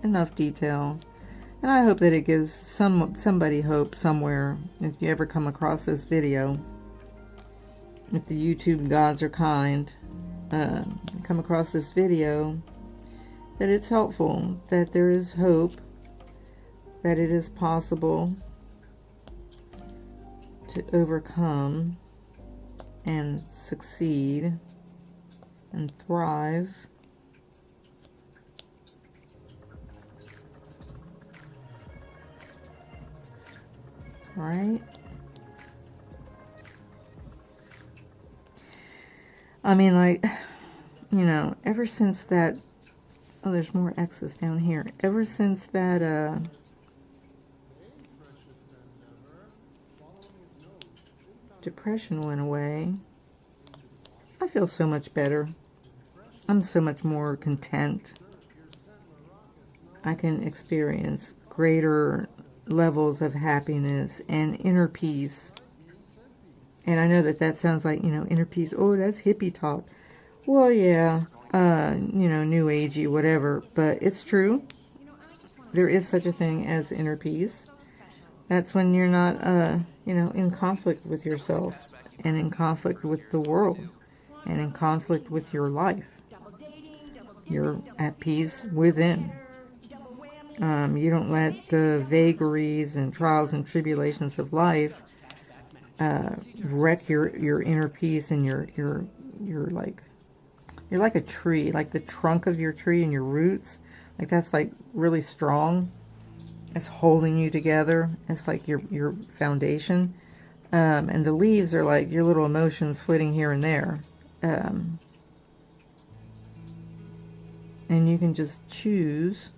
enough detail. And I hope that it gives somebody hope somewhere. If you ever come across this video, if the YouTube gods are kind, come across this video, that it's helpful, that there is hope, that it is possible to overcome and succeed and thrive. Right? I mean, like, you know, ever since that, oh, there's more X's down here. Ever since that, depression went away, I feel so much better. I'm so much more content. I can experience greater levels of happiness and inner peace. And I know that that sounds like, you know, inner peace. Oh, that's hippie talk. Well, yeah, you know, new agey, whatever. But it's true. There is such a thing as inner peace. That's when you're not, you know, in conflict with yourself and in conflict with the world and in conflict with your life. You're at peace within. You don't let the vagaries and trials and tribulations of life wreck your inner peace, and you're like a tree, like the trunk of your tree and your roots, like that's like really strong. It's holding you together. It's like your foundation, and the leaves are like your little emotions flitting here and there, and you can just choose,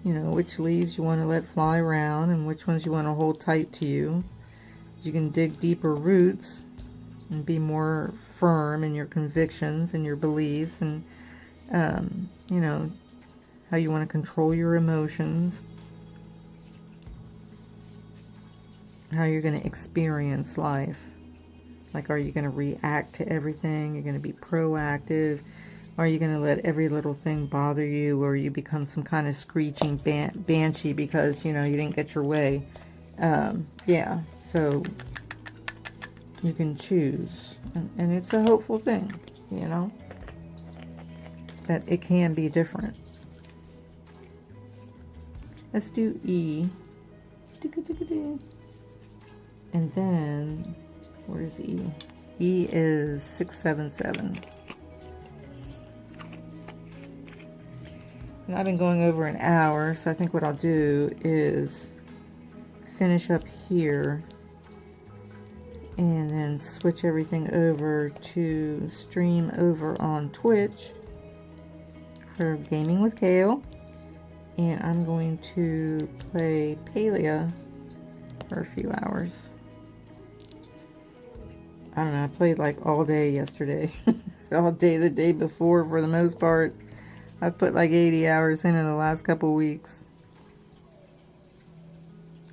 you know, which leaves you want to let fly around and which ones you want to hold tight to you. You can dig deeper roots and be more firm in your convictions and your beliefs, and you know, how you want to control your emotions, how you're going to experience life. Like, are you going to react to everything? You're going to be proactive? Are you going to let every little thing bother you, or you become some kind of screeching banshee because, you know, you didn't get your way? Yeah, so you can choose, and it's a hopeful thing, you know, that it can be different. Let's do E. And then, where's E? E is 677. And I've been going over an hour, so I think what I'll do is finish up here and then switch everything over to stream over on Twitch for Gaming with Kale. And I'm going to play Caileadair for a few hours. I don't know, I played like all day yesterday. All day the day before for the most part. I've put like 80 hours in the last couple weeks.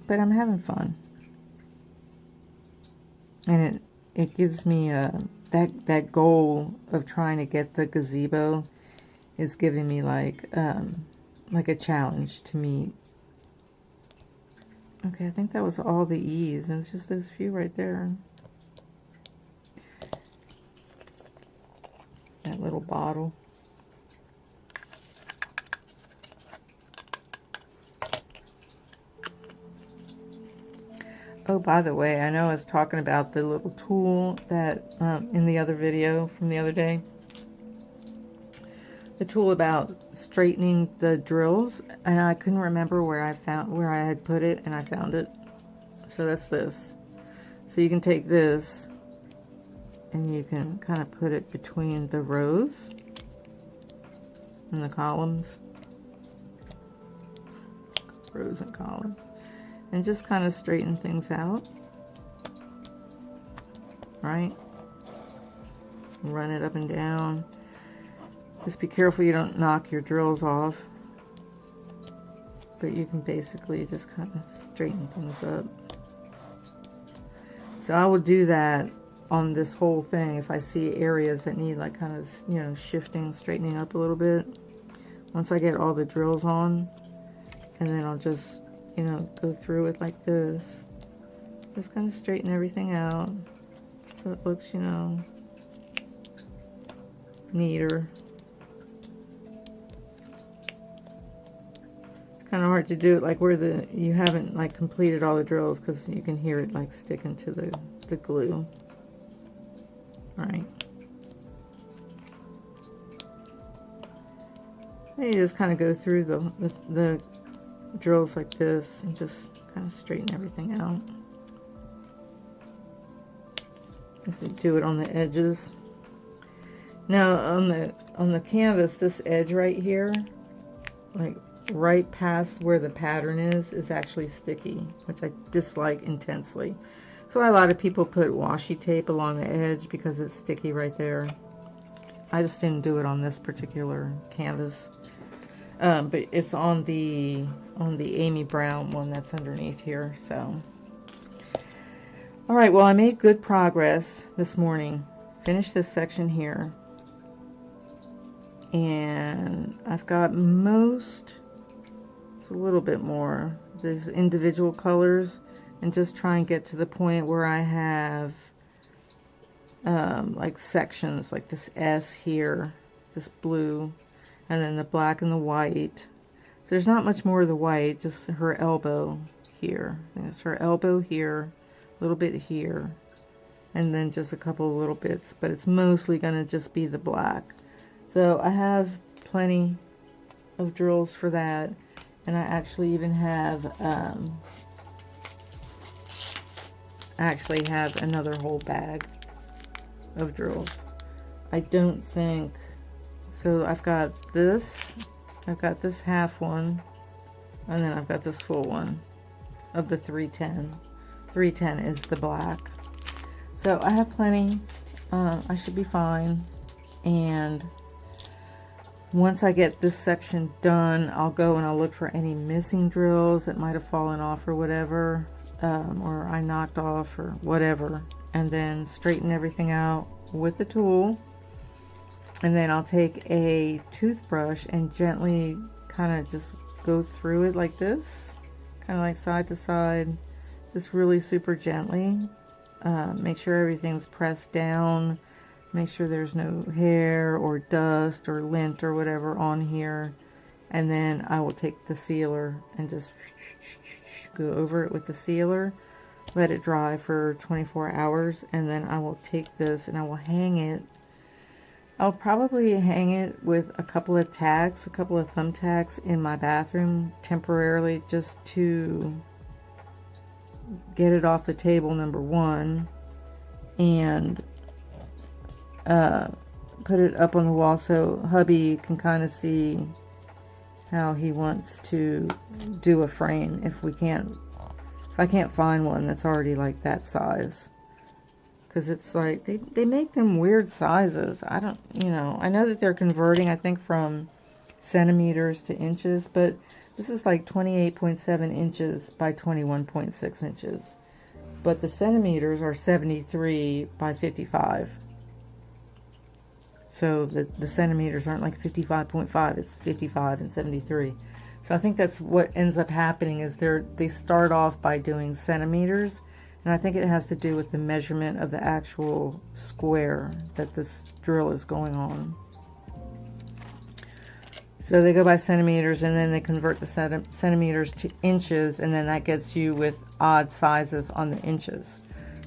But I'm having fun. And it gives me that goal of trying to get the gazebo is giving me like a challenge to meet. Okay, I think that was all the E's, and it's just those few right there. That little bottle. Oh, by the way, I know I was talking about the little tool that in the other video from the other day. The tool about straightening the drills, and I couldn't remember where I had put it, and I found it. So that's this. So you can take this and you can kind of put it between the rows and the columns. Rows and columns. And just kind of straighten things out. Right? Run it up and down. Just be careful you don't knock your drills off. But you can basically just kind of straighten things up. So I will do that on this whole thing if I see areas that need like kind of, you know, shifting, straightening up a little bit. Once I get all the drills on, and then I'll just, you know, go through it like this. Just kind of straighten everything out so it looks, you know, neater. It's kind of hard to do it like where you haven't like completed all the drills, because you can hear it like sticking to the glue. All right. You just kind of go through the drills like this and just kind of straighten everything out. Just do it on the edges. Now on the canvas, this edge right here, like right past where the pattern is actually sticky, which I dislike intensely. So a lot of people put washi tape along the edge because it's sticky right there. I just didn't do it on this particular canvas. But it's on the Amy Brown one that's underneath here. So, all right. Well, I made good progress this morning. Finished this section here, and I've got most, a little bit more, these individual colors, and just try and get to the point where I have like sections, like this S here, this blue. And then the black and the white. There's not much more of the white, just her elbow here. There's her elbow here, a little bit here, and then just a couple of little bits. But it's mostly going to just be the black. So I have plenty of drills for that. And I actually even have, another whole bag of drills. I don't think... So I've got this half one, and then I've got this full one of the 310. 310 is the black. So I have plenty. I should be fine. And once I get this section done, I'll go and I'll look for any missing drills that might have fallen off or whatever, or I knocked off or whatever, and then straighten everything out with the tool. And then I'll take a toothbrush and gently kind of just go through it like this, kind of like side to side, just really super gently. Make sure everything's pressed down, make sure there's no hair or dust or lint or whatever on here. And then I will take the sealer and just go over it with the sealer, let it dry for 24 hours, and then I will take this and I will hang it. I'll probably hang it with a couple of tags, a couple of thumbtacks in my bathroom temporarily, just to get it off the table, number one, and put it up on the wall so hubby can kind of see how he wants to do a frame if I can't find one that's already like that size. Because it's like, they make them weird sizes. I don't, you know, I know that they're converting, I think, from centimeters to inches, but this is like 28.7 inches by 21.6 inches. But the centimeters are 73 by 55. So the centimeters aren't like 55.5, it's 55 and 73. So I think that's what ends up happening, is they start off by doing centimeters. And I think it has to do with the measurement of the actual square that this drill is going on. So they go by centimeters, and then they convert the centimeters to inches, and then that gets you with odd sizes on the inches.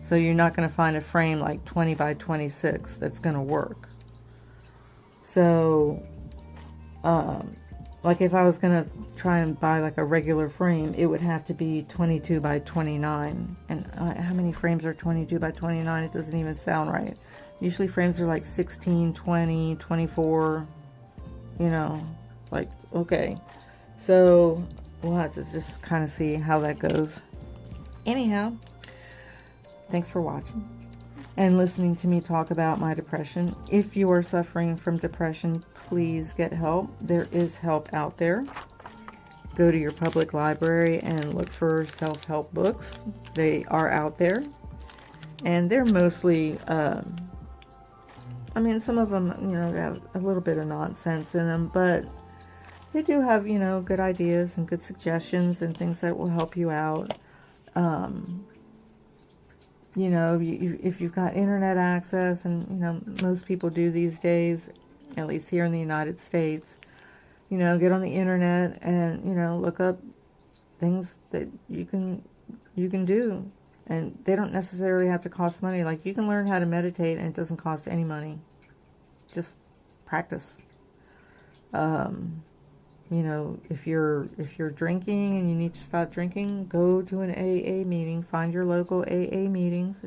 So you're not going to find a frame like 20 by 26 that's going to work. So, like if I was going to try and buy like a regular frame, it would have to be 22 by 29. And how many frames are 22 by 29? It doesn't even sound right. Usually frames are like 16, 20, 24, you know, like, okay. So we'll have to just kind of see how that goes. Anyhow, thanks for watching. and listening to me talk about my depression. If you are suffering from depression, please get help. There is help out there. Go to your public library and look for self-help books. They are out there. And they're mostly, I mean, some of them, you know, have a little bit of nonsense in them, but they do have, you know, good ideas and good suggestions and things that will help you out. You know, if you've got internet access, and, you know, most people do these days, at least here in the United States, you know, get on the internet and, you know, look up things that you can do. And they don't necessarily have to cost money. Like, you can learn how to meditate and it doesn't cost any money. Just practice. You know, if you're drinking and you need to stop drinking, go to an AA meeting. Find your local AA meetings.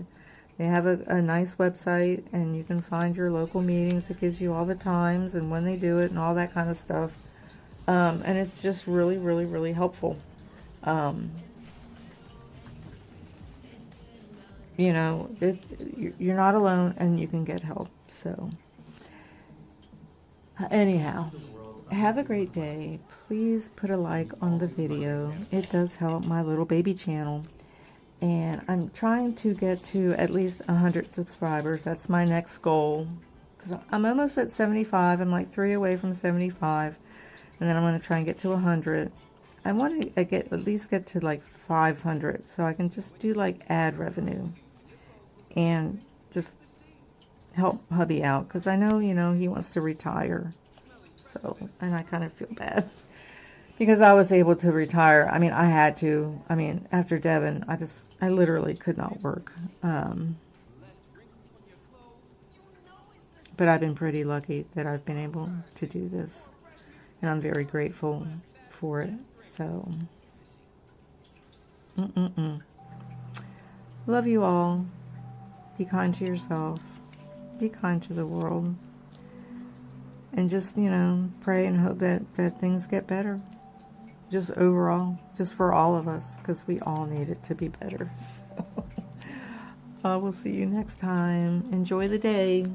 They have a nice website, and you can find your local meetings. It gives you all the times and when they do it and all that kind of stuff. And it's just really, really, really helpful. You know, you're not alone, and you can get help. So, anyhow, have a great day. Please put a like on the video. It does help my little baby channel. And I'm trying to get to at least 100 subscribers. That's my next goal. Because I'm almost at 75. I'm like 3 away from 75. And then I'm going to try and get to 100. I want to at least get to like 500. So I can just do like ad revenue. And just help hubby out. Because I know, you know, he wants to retire. So, and I kind of feel bad. Because I was able to retire. I mean, I had to. I mean, after Devin, I literally could not work. But I've been pretty lucky that I've been able to do this. And I'm very grateful for it. So, love you all. Be kind to yourself. Be kind to the world. And just, you know, pray and hope that things get better. Just overall. Just for all of us. Because we all need it to be better. So, we'll see you next time. Enjoy the day.